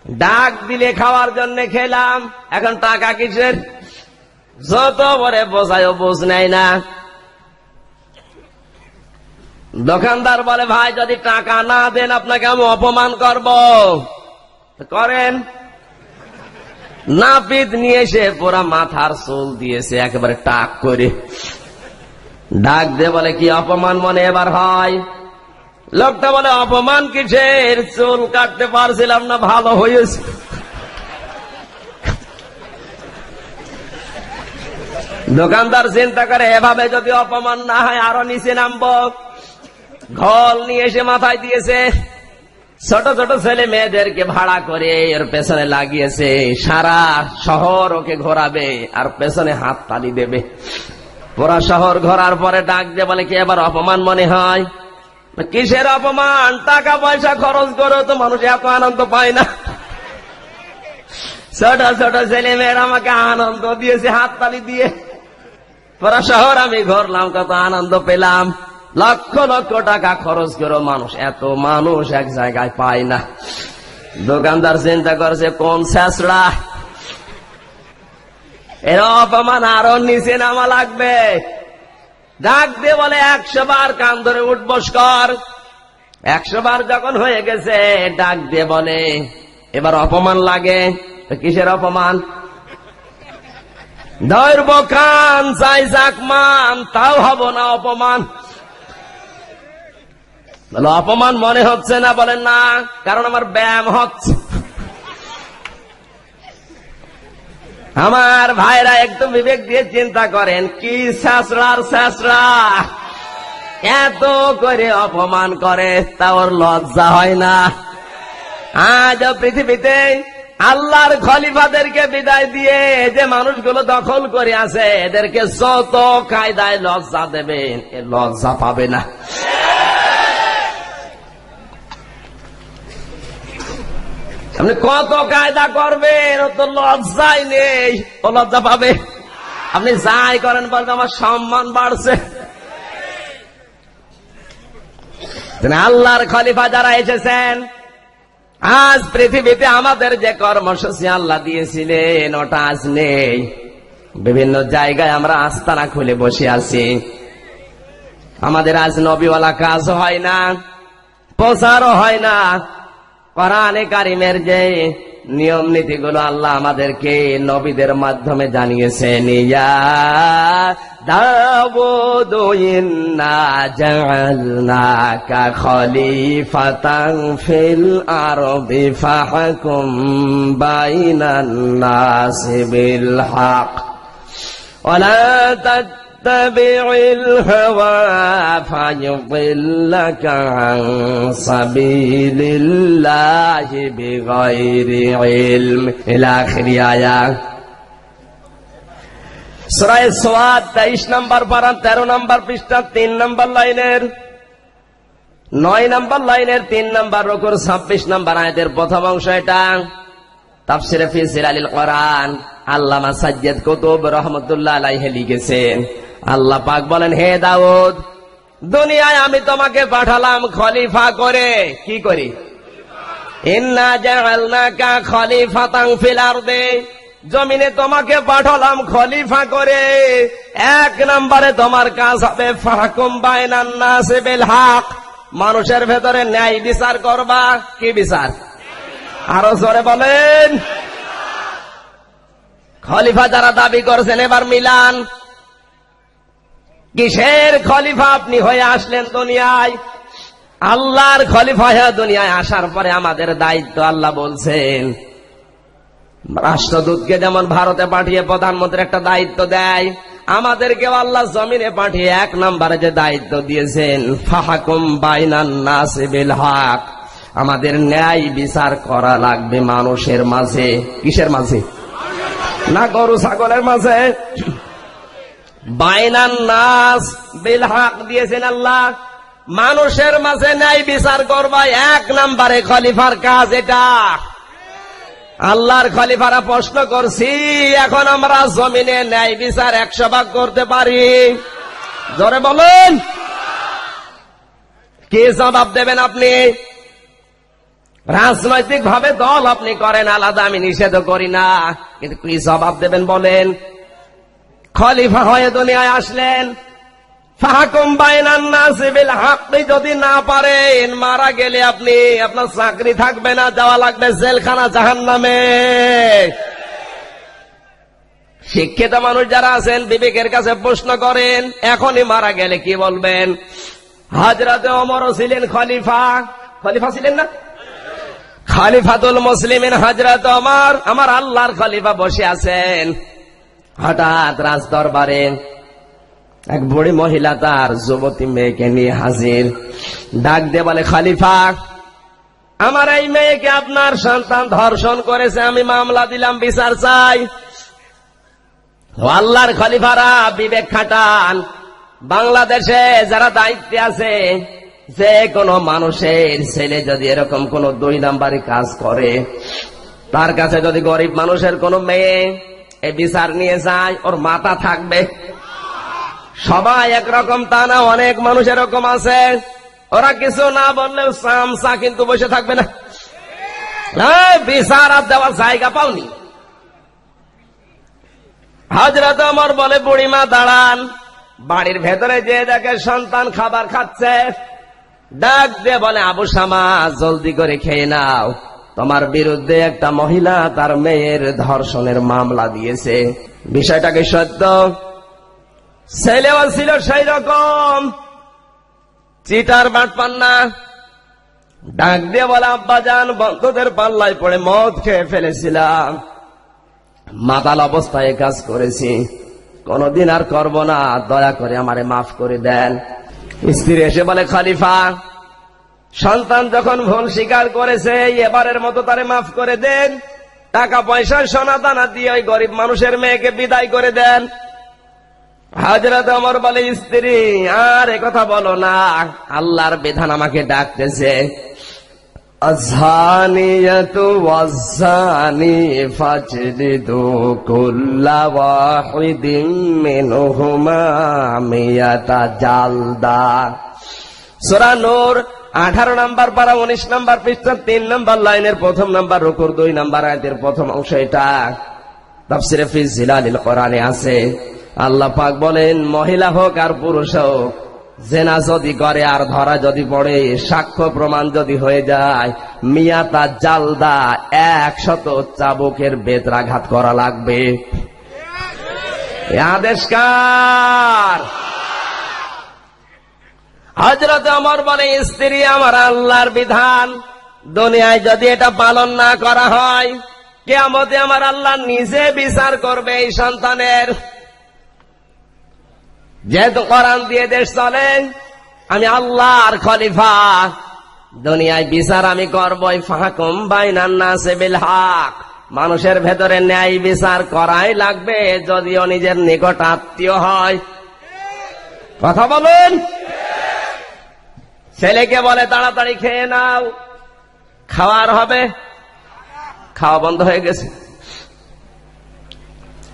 ডাক দিলে খাওয়ার জন্য খেলাম, এখন টাকা কিসের? যত বলে বোঝায়ও বোঝ নেয় না। দোকানদার বলে ভাই যদি টাকা না দেন আপনাকে আমি অপমান করব। করেন। নাপিত নিয়ে এসে পুরা মাথার চুল দিয়েছে একেবারে টাক করে। ডাক দিয়ে বলে কি অপমান মনে এবার হয়? লোকটা বলে অপমান কিসের, চুল কাটতে পারছিলাম না, ভালো হয়েছে। দোকানদার চিন্তা করে এভাবে যদি অপমান না হয় আরো নিচে নামবো। ঘল নিয়ে এসে মাথায় দিয়েছে, ছোট ছোট ছেলে মেয়েদেরকে ভাড়া করে এর পেছনে লাগিয়েছে, সারা শহর ওকে ঘোরাবে আর পেছনে হাত তালি দেবে। পুরা শহর ঘোরার পরে ডাক দিয়ে বলে কি এবার অপমান মনে হয়? কিসের অপমান? টাকা পয়সা খরচ করে তো মানুষ এত আনন্দ পায় না। ছোট ছোট ছেলে মেয়েরা আমাকে আনন্দ দিয়েছে হাত তালি দিয়ে, পুরা শহর আমি ঘুরলাম, কত আনন্দ পেলাম। লক্ষ লক্ষ টাকা খরচ করে মানুষ, এত মানুষ এক জায়গায় পায় না। দোকানদার চিন্তা করছে কোন শেষরা, এর অপমান আরো নিচে নামা লাগবে। ডাক দিয়ে বলে 100 বার কান ধরে উঠবস কর। 100 বার যখন হয়ে গেছে ডাক দিয়ে বলে এবার অপমান লাগে। কিসের অপমান? ধরব কান চাই জাকমান, তাও হব না অপমান। বলো অপমান মনে হচ্ছে না? বলেন না, কারণ আমার ব্যায়াম হচ্ছে। আমার ভাইরা একটু বিবেক দিয়ে চিন্তা করেন, কি শাসড়ার শাসড়া এত করে অপমান করে, তা ওর লজ্জা হয় না? আজ পৃথিবীতে আল্লাহর খলিফাদেরকে বিদায় দিয়ে যে মানুষগুলো দখল করে আছে এদেরকে যত কায়দায় লজ্জা দেবেন এ লজ্জা পাবে না। আপনি কত কায়দা করবেন ও তো লজ্জাই নেই, ও লজ্জা পাবে? আপনি যাই করেন বলতে আমার সম্মান বাড়ছে। আল্লাহর খলিফা যারা এসেছেন, আজ পৃথিবীতে আমাদের যে কর্মসূচি আল্লাহ দিয়েছিলেন ওটা আজ নেই। বিভিন্ন জায়গায় আমরা আস্তানা খুলে বসে আছি, আমাদের আজ নবীওয়ালা কাজ হয় না, প্রচারও হয় না। কোরআনে কারিমের যে নিয়ম নীতিগুলো আল্লাহ আমাদেরকে নবীদের মাধ্যমে জানিয়েছেন, ইয়া দাউদ ইন্না জাআলনাকা খলিফাতান ফিল আরদি ফাহকুম বাইনান নাসি বিল হক ওয়ালা তাত্তাবি'ল হাওয়া ফায়ুদিল্লাকা আন সাবিলিল্লাহি বিগাইরি ইলম ইলা আখির আয়াত। সূরা সাদ 23 নম্বর পারা 13 নম্বর পৃষ্ঠা 3 নম্বর লাইনের 9 নম্বর লাইনের 3 নম্বর রুকুর 26 নম্বর আয়াতের প্রথম অংশ। এটা তাফসীরে ফি জিলালিল কোরআন আল্লামা সাজ্জাদ কুতুব রাহমাতুল্লাহ আলাইহি লিখেছেন। আল্লাহ পাক বলেন, হে দাউদ, দুনিয়ায় আমি তোমাকে পাঠালাম খলিফা করে। কি করি? ইন্না জাআলনাকা খলিফাতান ফিল আরদি, জমিনে তোমাকে পাঠালাম খলিফা করে। এক নম্বরে তোমার কাজ হবে ফাহকুম বাইনান নাসি বিল হক, মানুষের ভেতরে ন্যায় বিচার করবা। কি বিচার? আরো জোরে বলেন। খলিফা যারা দাবি করছেন এবার মিলান, কিসের খলিফা আপনি হয়ে আসলেন দুনিয়ায়? আল্লাহর খলিফা হয়ে দুনিয়ায় আসার পরে আমাদের দায়িত্ব, আল্লাহ বলছেন, রাষ্ট্রদূতকে যেমন ভারতে পাঠিয়ে প্রধানমন্ত্রী একটা দায়িত্ব দেয়, আমাদেরকেও আল্লাহ জমিনে পাঠিয়ে এক নম্বরে যে দায়িত্ব দিয়েছেন, ফাহকুম বাইনান নাসি বিল হক, আমাদের ন্যায় বিচার করা লাগবে মানুষের মাঝে। কিসের মাঝে? না গরু ছাগলের মাঝে। বাইনান নাস বিল হক দিয়েছেন আল্লাহ, মানুষের মাঝে ন্যায় বিচার করবা। এক নম্বরে খলিফার কাজ এটা। আল্লাহর খলিফারা প্রশ্ন করছি, এখন আমরা জমিনে ন্যায় বিচার 100 ভাগ করতে পারি? জোরে বলুন। কি জবাব দেবেন আপনি? রাজনৈতিক ভাবে দল আপনি করেন আলাদা, আমি নিষেধ করি না, কিন্তু কি জবাব দেবেন বলেন? খলিফা হয়ে দুনিয়ায় আসলেন, ফাহকুম বাইনান নাসি বিল হক যদি না পারেন, মারা গেলে আপনি, আপনার চাকরি থাকবে না, যাওয়া লাগবে জেলখানা জাহান্নামে। শিক্ষিত মানুষ যারা আছেন বিবেকের কাছে প্রশ্ন করেন, এখনই মারা গেলে কি বলবেন? হযরতে ওমরও ছিলেন খলিফা। খলিফা ছিলেন না? খলিফাতুল মুসলিমিন হযরত ওমর, আমার আল্লাহর খলিফা বসে আছেন। হঠাৎ রাজ দরবারে এক বুড়ি মহিলা তার যুবতী মেয়েকে নিয়ে হাজির। ডাক দিয়ে বলে, খলিফা, আমার এই মেয়েকে আপনার সন্তান ধর্ষণ করেছে, আমি মামলা দিলাম, বিচার চাই। আল্লাহর খলিফারা বিবেক খাটান। বাংলাদেশে যারা দায়িত্বে আছে, যে কোনো মানুষের ছেলে যদি এরকম কোন 2 নাম্বারি কাজ করে, তার কাছে যদি গরিব মানুষের কোন মেয়ে এই বিচার নিয়ে যায়, ওর মাথা থাকবে। সবাই একরকম তা না, অনেক মানুষ এরকম আছে, ওরা কিছু না বললেও সামসা কিন্তু বসে থাকবে না। বিচার আর দেওয়ার জায়গা পাওনি। হযরত ওমর বলে, বুড়িমা দাঁড়ান। বাড়ির ভেতরে যে দেখে সন্তান খাবার খাচ্ছে, ডাক দিয়ে বলে, আবু শামা, জলদি করে খেয়ে নাও, তোমার বিরুদ্ধে একটা মহিলা তার মেয়ের ধর্ষণের মামলা দিয়েছে। বিষয়টাকে সত্য, ছেলেও ছিল সেই রকম চিটার বাটপার না। ডাক দিয়ে বলে, আব্বাজান, বন্ধুদের পাল্লায় পড়ে মদ খেয়ে ফেলেছিলাম, মাতাল অবস্থায় কাজ করেছি, কোনদিন আর করব না, দয়া করে আমারে মাফ করে দেন। স্ত্রী এসে বলে, খলিফা, সন্তান যখন ভুল স্বীকার করেছে, এবারের মতো তারে মাফ করে দেন। টাকা পয়সা সোনা দানা দিয়ে ওই গরিব মানুষের মেয়েকে বিদায় করে দেন। হযরত ওমর বলে, স্ত্রী আর একথা বলো না, আল্লাহর বিধান আমাকে ডাকতেছে। আযহানিয়াতু ওয়াজ্জানি ফাজলিদু কুল্লা ওয়াহিদিন মিনহুমা মিয়াতা জালদা। সূরা নূর 18 নম্বর পারা 19 নম্বর পৃষ্ঠা 3 নম্বর লাইনের প্রথম নম্বর রুকুর 2 নম্বর আয়াতের প্রথম অংশ। এটা তাফসীরে ফি জিলালিল কোরআনে আছে। আল্লাহ পাক বলেন, মহিলা হোক আর পুরুষ হোক, জেনা যদি করে আর ধরা যদি পড়ে, সাক্ষ্য প্রমাণ যদি হয়ে যায়, মিয়াতা জালদা 100 চাবুকের বেত্রাঘাত করা লাগবে। আদেশ কার? হযরত ওমর বলে, স্ত্রী আমার আল্লাহর বিধান, দুনিয়ায় যদি এটা পালন না করা হয়, কিয়ামতে আমার আল্লাহ নিজে বিচার করবে এই সন্তানের। যেহেতু কোরআন দিয়ে দেশ চলে, আমি আল্লাহর খলিফা, দুনিয়ায় বিচার আমি করবই। ফাহকুম বাইনান নাসি বিল হক, মানুষের ভেতরে ন্যায় বিচার করাই লাগবে, যদিও নিজের নিকট আত্মীয় হয়। কথা বলুন। ছেলেকে বলে তাড়াতাড়ি খেয়ে নাও, খাওয়ার হবে, খাওয়া বন্ধ হয়ে গেছে।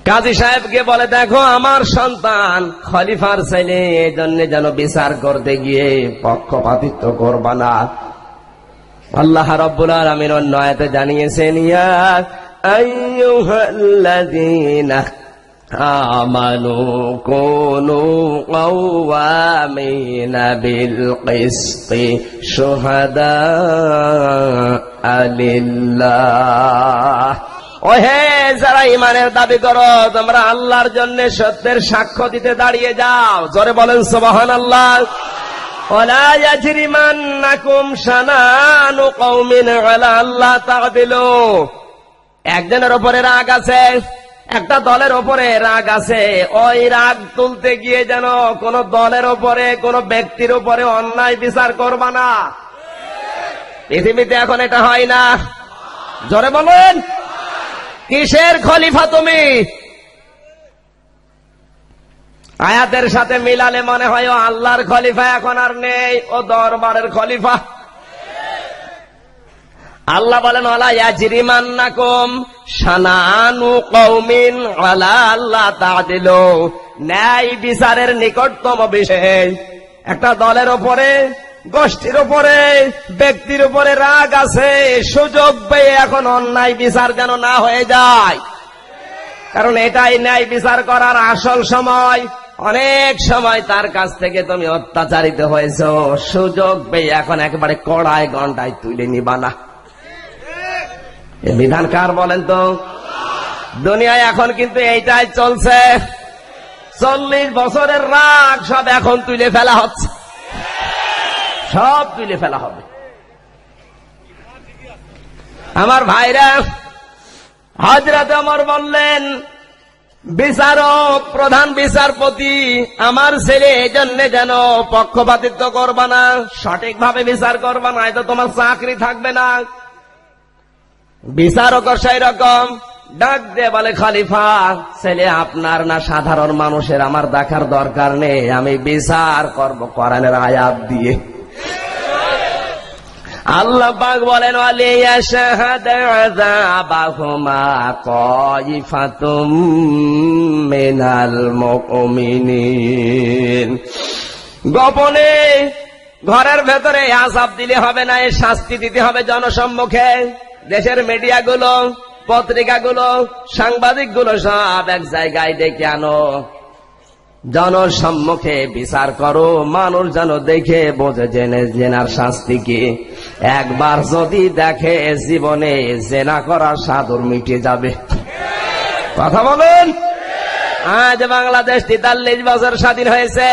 কাজী সাহেবকে বলে, দেখো আমার সন্তান খলিফার ছেলে, এই জন্য যেন বিচার করতে গিয়ে পক্ষপাতিত্ব করবা না। আল্লাহ রাব্বুল আলামিন অন্য আয়াতে জানিয়েছেন, ইয়া আইয়ুহাল্লাযীনা আমানু কুনু কাওয়ামিনা বিল কিসতি শুহাদা লিল্লাহ। ওহে যারা ঈমানের দাবি করো, তোমরা আল্লাহর জন্য সত্যের সাক্ষ্য দিতে দাঁড়িয়ে যাও। জোরে বলেন সুবহানাল্লাহ। ওয়ালা ইয়াজরিমান্নাকুম শানানু কওমিন আলা আল্লাহ তা'দিলু। একজনের উপরে রাগ আছে, একটা দলের উপরে রাগ আছে, ওই রাগ তুলতে গিয়ে যেন কোন দলের উপরে, কোন ব্যক্তির উপরে অন্যায় বিচার করবা না। পৃথিবীতে এখন এটা হয় না। জোরে বলেন, কিসের খলিফা তুমি? আয়াতের সাথে মিলালে মনে হয় ও আল্লাহর খলিফা এখন আর নেই, ও দরবারের খলিফা। আল্লাহ বলেন, ওয়ালা ইয়াজরিমান্নাকুম শানানু কওমিন আলা আল্লাহ তা'দিলু। ন্যায় বিচারের নিকটতম বিষয়, একটা দলের উপরে, গোষ্ঠীর উপরে, ব্যক্তির উপরে রাগ আছে, সুযোগ পেয়ে এখন অন্যায় বিচার যেন না হয়ে যায়, কারণ এটাই ন্যায় বিচার করার আসল সময়। অনেক সময় তার কাছ থেকে তুমি অত্যাচারিত হয়েছো, সুযোগ পেয়ে এখন একেবারে কড়ায় গন্ডায় তুলে নিবা না। বিধান কার বলেন তো? দুনিয়ায় এখন কিন্তু এইটাই চলছে। 40 বছরের রাগ সব এখন তুলে ফেলা হচ্ছে, সব তুলে ফেলা হবে। আমার ভাইরা, হযরত ওমর বললেন, বিচারক, প্রধান বিচারপতি আমার ছেলে, এই জন্য যেন পক্ষপাতিত্ব করবা না, সঠিকভাবে বিচার করবা না, তো তোমার চাকরি থাকবে না। বিচারক সেই রকম ডাক দিয়ে বলে, খলিফা ছেলে আপনার না সাধারণ মানুষের আমার দেখার দরকার নেই, আমি বিচার করব কোরআনের আয়াত দিয়ে। আল্লাহ পাক বলেন, ওয়ালিয়াশহাদা আযাবাহুমা তাইফাতুম মিনাল মুমিনিন। গোপনে ঘরের ভেতরে আযাব দিলে হবে না, এর শাস্তি দিতে হবে জনসম্মুখে। দেশের মিডিয়াগুলো, পত্রিকাগুলো, সাংবাদিকগুলো সব এক জায়গায় ডেকে আনো, জনসম্মুখে বিচার করো, মানুষ যেন দেখে বোঝে জেনার শাস্তি কি। একবার যদি দেখে, জীবনে জেনা করার সাদর মিটে যাবে। কথা বলেন। আজ বাংলাদেশ 43 বছর স্বাধীন হয়েছে।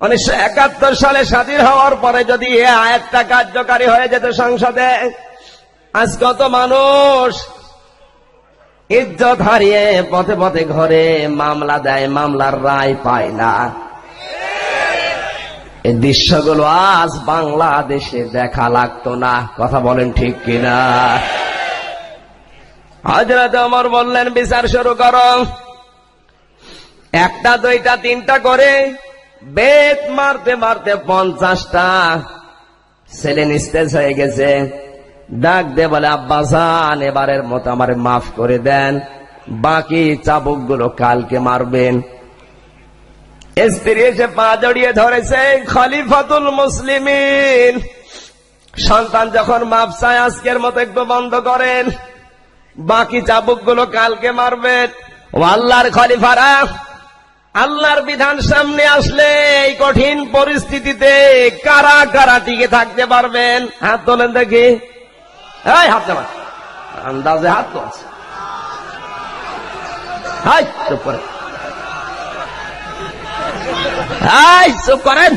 1971 সালে স্বাধীন হওয়ার পরে যদি এই আয়াতটা কার্যকারী হয়ে যেত সংসদে, আজ কত মানুষ ইজ্জত হারিয়ে পথে পথে ঘরে মামলা দেয়, মামলার রায় পায় না। এই দৃশ্যগুলো আজ বাংলাদেশে দেখা লাগতো না। কথা বলেন ঠিক কিনা? হযরত ওমর বললেন, বিচার শুরু করো। একটা, দুইটা, তিনটা করে বেত মারতে মারতে 50টা ছেলে নিস্তেজ হয়ে গেছে। ডাক দে বলে, আব্বাজান এবারের মতো আমারে মাফ করে দেন, বাকি চাবুকগুলো কালকে মারবেন। স্ত্রী এসে পা জড়িয়ে ধরেছে, খলিফাতুল মুসলিমিন, সন্তান যখন মাফ চায় আজকের মতো একটু বন্ধ করেন, বাকি চাবুকগুলো কালকে মারবেন। ও আল্লাহর খলিফারা, আল্লাহর বিধান সামনে আসলে এই কঠিন পরিস্থিতিতে কারা কারা টিকে থাকতে পারবেন? হাত তোলেন দেখি। এই হাত নামান, আন্দাজে হাত তোলছে। হাই চুপ করেন, চুপ করেন,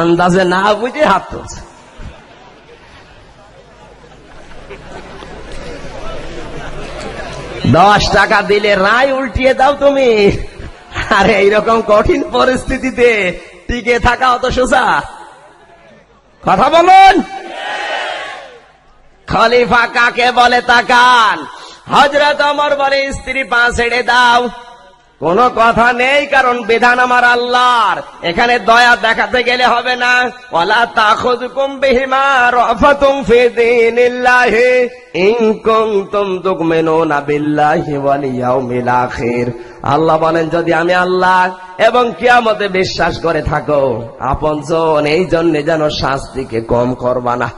আন্দাজে না বুঝে হাত তুলছে। $10 দিলে রায় উল্টিয়ে দাও তুমি। আরে এইরকম কঠিন পরিস্থিতিতে টিকে থাকা অত সোজা? কথা বলুন। খলিফা কাকে বলে তাকান। হযরত ওমর বলে, স্ত্রী পা ছেড়ে দাও। কোনো কথা নেই, কারণ বিধান আমার আল্লাহর, এখানে দয়া দেখাতে গেলে হবে না। ওয়ালা তাখুযুকুম বিহিমা রাফাতুম ফি দীনিল্লাহি ইন কুনতুম তুমিনুনা বিল্লাহি ওয়াল ইয়াউমিল আখির। আল্লাহ বলেন, যদি আমি আল্লাহ এবং কিয়ামতে বিশ্বাস করে থাকো, আপনজন এই জন্য যেন শাস্তিকে কম করবা না।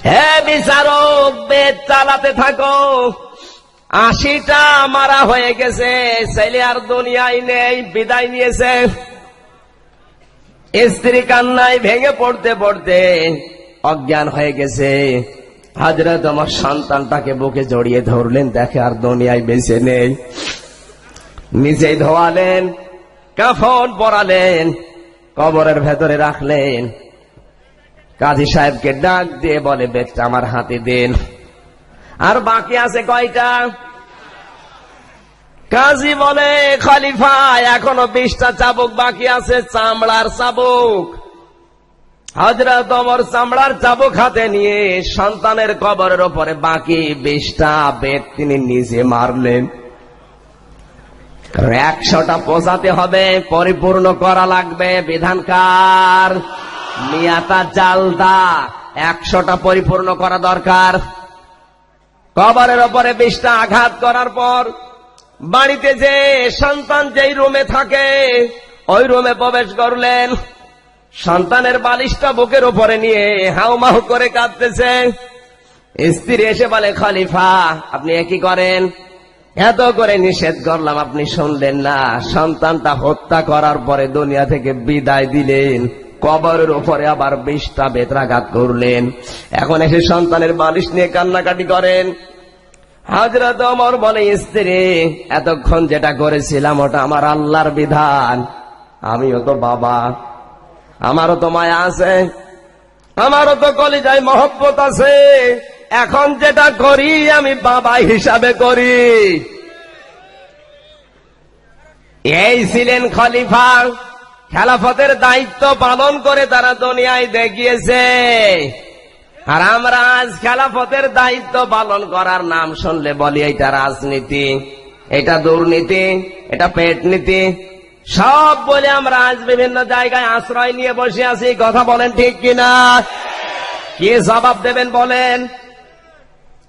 হে বিচারক, বেদ চালাতে থাকো। 80টা মারা হয়ে গেছে, ছেলে আর দুনিয়ায় নেই, বিদায় নিয়েছে। স্ত্রী কান্নায় ভেঙে পড়তে পড়তে অজ্ঞান হয়ে গেছে। হযরত ওমর সন্তানটাকে বুকে জড়িয়ে ধরলেন, দেখে আর দুনিয়ায় বেঁচে নেই। নিজেই ধোয়ালেন, কাফন পরালেন, কবরের ভেতরে রাখলেন। কাজী সাহেবকে ডাক দিয়ে বলে, বেদটা আমার হাতে দেন। আর বাকি আছে কয়টা? কাজী বলে, খলিফা এখনো 20টা চাবুক বাকি আছে, চামড়ার চাবুক। হযরত ওমর চামড়ার চাবুক হাতে নিয়ে সন্তানের কবরের উপরে বাকি 20টা বেত তিনি নিজে মারলেন। 100টা পৌঁছাতে হবে, পরিপূর্ণ করা লাগবে। বিধানকার মিয়াতা জালদা, 100টা পরিপূর্ণ করা দরকার। কবরের ওপরে 20টা আঘাত করার পর বাড়িতে যে সন্তান যেই রুমে থাকে ওই রুমে প্রবেশ করলেন। সন্তানের বালিশটা বুকের উপরে নিয়ে হাউমাউ করে কাঁদতেছে। স্ত্রী এসে বলে, খলিফা আপনি কি করেন? এত করে নিষেধ করলাম, আপনি শুনলেন না। সন্তানটা হত্যা করার পরে দুনিয়া থেকে বিদায় দিলেন, কবরের উপরে আবার 20টা বেত্রাঘাত করলেন। এখন এসে সন্তানের বালিশ নিয়ে কান্নাকাটি করেন। হযরত ওমর বলে, স্ত্রী এতক্ষণ যেটা করেছিলাম ওটা আমার আল্লাহর বিধান। আমিও তো বাবা, আমারও তো মায়া আছে, আমারও তো কলিজায় মহব্বত আছে। এখন যেটা করি আমি বাবা হিসাবে করি। এই ছিলেন খলিফা, খেলাফতের দায়িত্ব পালন করে তারা দুনিয়ায় দেখিয়েছে। আর আমরা আজ খেলাফতের দায়িত্ব পালন করার নাম শুনলে বলি এটা রাজনীতি, এটা দুর্নীতি, এটা পেটনীতি, সব বলে আমরা আজ বিভিন্ন জায়গায় আশ্রয় নিয়ে বসে আছি। কথা বলেন ঠিক কিনা? কি জবাব দেবেন বলেন?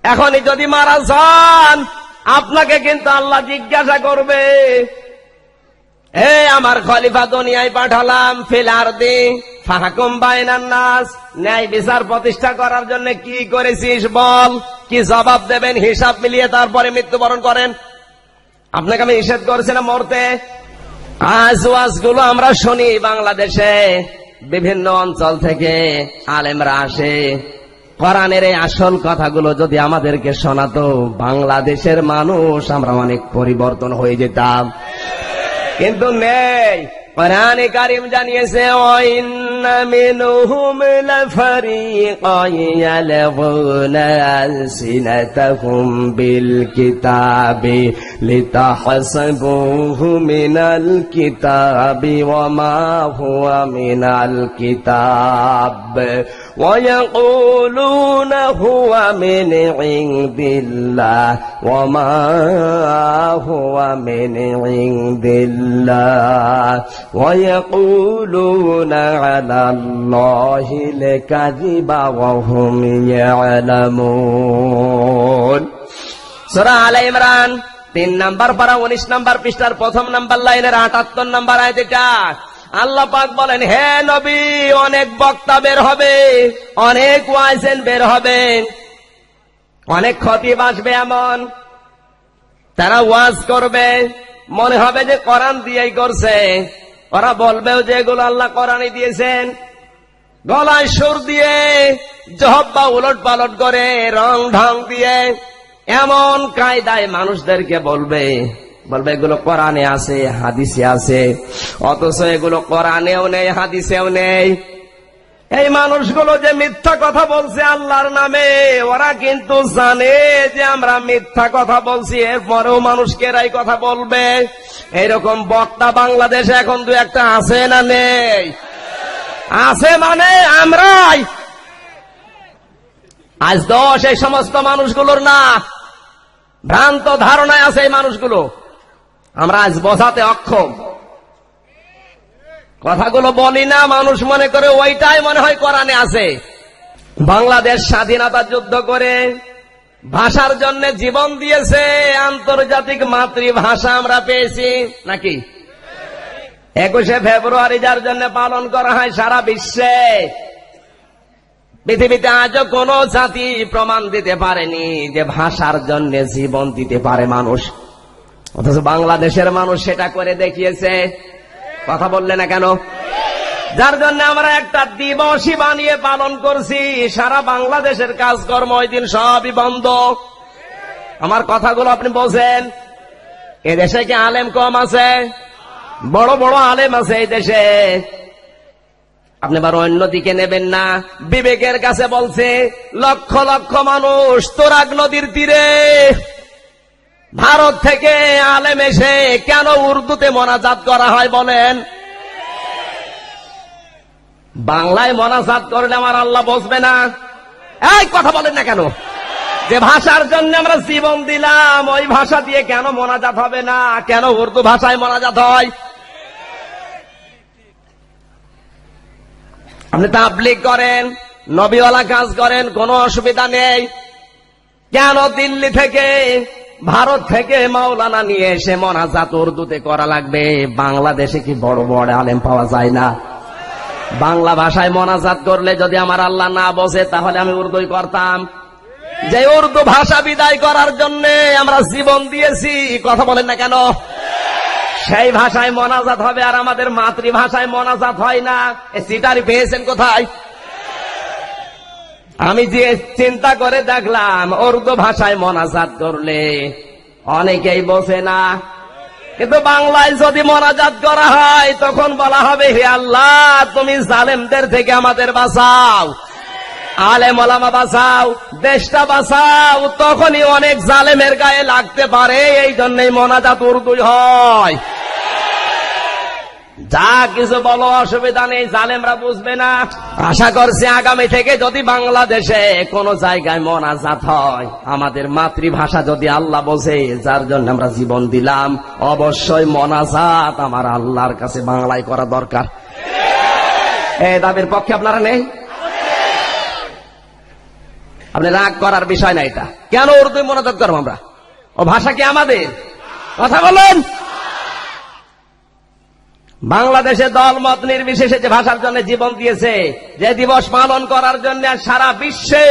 এখনই যদি মারা যান আপনাকে কিন্তু আল্লাহ জিজ্ঞাসা করবে, হে আমার খলিফা দুনিয়ায় পাঠালাম, ফিল আরদি ফাহকুম বাইনান নাস, ন্যায় বিচার প্রতিষ্ঠা করার জন্য কি করেছিস বল। কি জবাব দেবেন? হিসাব মিলিয়ে তারপরে মৃত্যুবরণ করেন। আপনাকে আমি নিষেধ করেছিলাম মরতে। আজ ওয়াজগুলো আমরা শুনি, বাংলাদেশে বিভিন্ন অঞ্চল থেকে আলেমরা আসে, কোরআনের এই আসল কথাগুলো যদি আমাদেরকে শোনাতো, বাংলাদেশের মানুষ আমরা অনেক পরিবর্তন হয়ে যেতাম। কিন্তু নেই। কোরআনে কারীম জানিয়েছে, ওয়াইন্না মিনহুম লাফারিকান ইয়ালগুনা আলসিনাতাহুম বিল কিতাবি লিতাহসাবুহু মিনাল কিতাবি ওয়া মা হুয়া মিনাল কিতাব ওয়া ইয়াকুলুনা হুয়া মিন ইনদিল্লাহ ওয়া মা হুয়া মিন ইনদিল্লাহ ওয়া ইয়াকুলুনা আলাল্লাহিল কাযিবা ওয়া হুম ইয়ালামুন। সূরা আলে ইমরান 3 নাম্বার পারা 19 নাম্বার পৃষ্ঠার প্রথম নাম্বার লাইনের 78 নাম্বার আয়াত এটা। আল্লাহ পাক বলেন, হে নবী, অনেক বক্তা বের হবে, অনেক ওয়াইজেন বের হবে, অনেক খতিব আসবে, এমন তারা ওয়াজ করবে, মনে হবে যে কোরআন দিয়েই করছে। ওরা বলবেও যে এগুলো আল্লাহ কোরআনই দিয়েছেন। গলায় সুর দিয়ে, জহব্বা উলট পালট করে, রং ঢং দিয়ে, এমন কায়দায় মানুষদেরকে বলবে এগুলো কোরআনে আছে, হাদিসে আছে, অথচ এগুলো কোরআনেও নেই, হাদিসেও নেই। এই মানুষগুলো যে মিথ্যা কথা বলছে আল্লাহর নামে, ওরা কিন্তু জানে যে আমরা মিথ্যা কথা বলছি, এরপরেও মানুষকে এরাই কথা বলবে। এইরকম বক্তা বাংলাদেশে এখন 2-1টা আছে না নেই? আছে, মানে আমরাই। আজ দোষ এই সমস্ত মানুষগুলোর না, ভ্রান্ত ধারণায় আছে এই মানুষগুলো। আমরা আজ বোঝাতে অক্ষম। কথাগুলো বলি না, মানুষ মনে করে ওইটাই মনে হয় কোরআনে আছে। বাংলাদেশ স্বাধীনতা যুদ্ধ করে ভাষার জন্য জীবন দিয়েছে, আন্তর্জাতিক মাতৃভাষা আমরা পেয়েছি নাকি? 21শে ফেব্রুয়ারি যার জন্য পালন করা হয় সারা বিশ্বে, পৃথিবীতে আজও কোন জাতি প্রমাণ দিতে পারেনি যে ভাষার জন্য জীবন দিতে পারে মানুষ। অথচ বাংলাদেশের মানুষ সেটা করে দেখিয়েছে। কথা বললে না কেন? যার জন্য আমরা একটা দিবসই বানিয়ে পালন করছি। সারা বাংলাদেশের কাজকর্ম ওই দিন সবই বন্ধ। আমার কথাগুলো আপনি বোঝেন। এদেশে কি আলেম কম আছে? বড় বড় আলেম আছে এই দেশে। আপনি আবার অন্যদিকে নেবেন না। বিবেকের কাছে বলছে, লক্ষ লক্ষ মানুষ তোরাগ নদীর তীরে ভারত থেকে আলেম এসে কেন উর্দুতে মোনাজাত করা হয় বলেন? বাংলায় মোনাজাত করলে আমার আল্লাহ বসবে না? এই কথা বলেন না কেন? যে ভাষার জন্য আমরা জীবন দিলাম, ওই ভাষা দিয়ে কেন মোনাজাত হবে না? কেন উর্দু ভাষায় মোনাজাত হয়? আপনি তাবলীগ করেন, নবীওয়ালা কাজ করেন, কোনো অসুবিধা নেই। কেন দিল্লি থেকে, ভারত থেকে মাওলানা নিয়ে এসে মোনাজাত উর্দুতে করা লাগবে? বাংলাদেশে কি বড় বড় আলেম পাওয়া যায় না? বাংলা ভাষায় মোনাজাত করলে যদি আমার আল্লাহ না বসে, তাহলে আমি উর্দুই করতাম। যে উর্দু ভাষা বিদায় করার জন্য আমরা জীবন দিয়েছি, কথা বলেন না কেন? সেই ভাষায় মোনাজাত হবে আর আমাদের মাতৃভাষায় মোনাজাত হয় না। এই সিটারি পেয়েছেন কোথায়? আমি যে চিন্তা করে দেখলাম, উর্দু ভাষায় মোনাজাত করলে অনেকেই বসে না, কিন্তু বাংলায় যদি মোনাজাত করা হয় তখন বলা হবে, হে আল্লাহ, তুমি জালেমদের থেকে আমাদের বাঁচাও, আলেম ওলামা বাঁচাও, দেশটা বাঁচাও। তখনই অনেক জালেমের গায়ে লাগতে পারে, এই জন্যই মোনাজাত উর্দুই হয়। যা কিছু বলো, অসুবিধা নেই, জালেমরা বুঝবে না। আশা করছি আগামী থেকে যদি বাংলাদেশে কোন জায়গায় মোনাজাত হয়, আমাদের মাতৃভাষা যদি আল্লাহ বোঝে, যার জন্য আমরা জীবন দিলাম, অবশ্যই মোনাজাত আমার আল্লাহর কাছে বাংলায় করা দরকার। এই দাবির পক্ষে আপনারা নেই? আপনি রাগ করার বিষয় না এটা। কেন উর্দু মোনাজাত করবো আমরা? ও ভাষা কি আমাদের? কথা বলেন। বাংলাদেশে দল মত নির্বিশেষে যে ভাষার জন্য জীবন দিয়েছে, যে দিবস পালন করার জন্য সারা বিশ্বে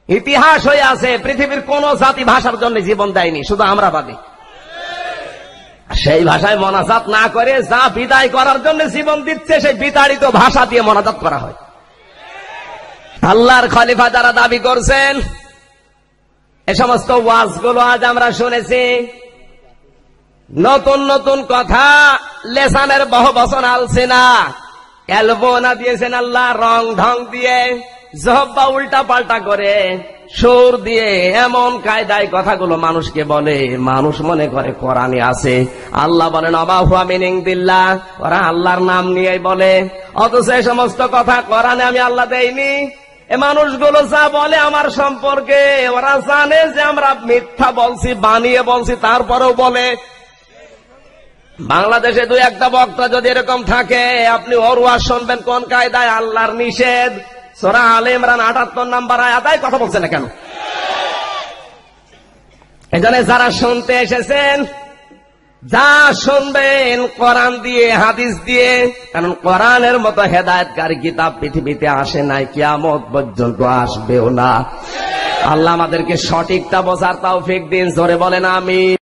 ইতিহাস হয়ে আছে, পৃথিবীর কোন জাতি ভাষার জন্য জীবন দেয়নি, শুধু আমরা বাদী। সেই ভাষায় মোনাজাত না করে যা বিদায় করার জন্য জীবন দিচ্ছে, সেই বিতাড়িত ভাষা দিয়ে মোনাজাত করা হয়। আল্লাহর খলিফা যারা দাবি করছেন, এ সমস্ত ওয়াজগুলো আজ আমরা শুনেছি। নতুন নতুন কথা লেসানের বহু বচন আলছে না, এলবোনা দিয়েছেন আল্লাহ, রং ঢং দিয়ে। জব্বা উল্টা পাল্টা করে সুর দিয়ে এমন কায়দায় কথাগুলো মানুষকে বলে, মানুষ মনে করে কোরআনে আছে। আল্লাহ বলেন অমা হুয়া মিন ইনদিল্লাহ, ওরা আল্লাহর নাম নিয়েই বলে, অথচ এই সমস্ত কথা কোরআনে আমি আল্লাহ দেইনি। এ মানুষগুলো যা বলে আমার সম্পর্কে, ওরা জানে যে আমরা মিথ্যা বলছি, বানিয়ে বলছি, তারপরেও বলে। বাংলাদেশে দুই একটা বক্তা যদি এরকম থাকে, আপনি ওর ওয়াজ শুনবেন কোন কায়দায়, আল্লাহর নিষেধ, সূরা আলে ইমরান ৭৮ নম্বর আয়াতে কথা বলছে না কেন? এজন্য যারা শুনতে এসেছেন, যা শুনবেন কোরআন দিয়ে, হাদিস দিয়ে, কারণ কোরআনের মতো হেদায়েতকারী কিতাব পৃথিবীতে আসে নাই, কিয়ামত পর্যন্ত আসবেও না। আল্লাহ আমাদেরকে সঠিকটা বোঝার তৌফিক দিন, জোরে বলেন আমিন।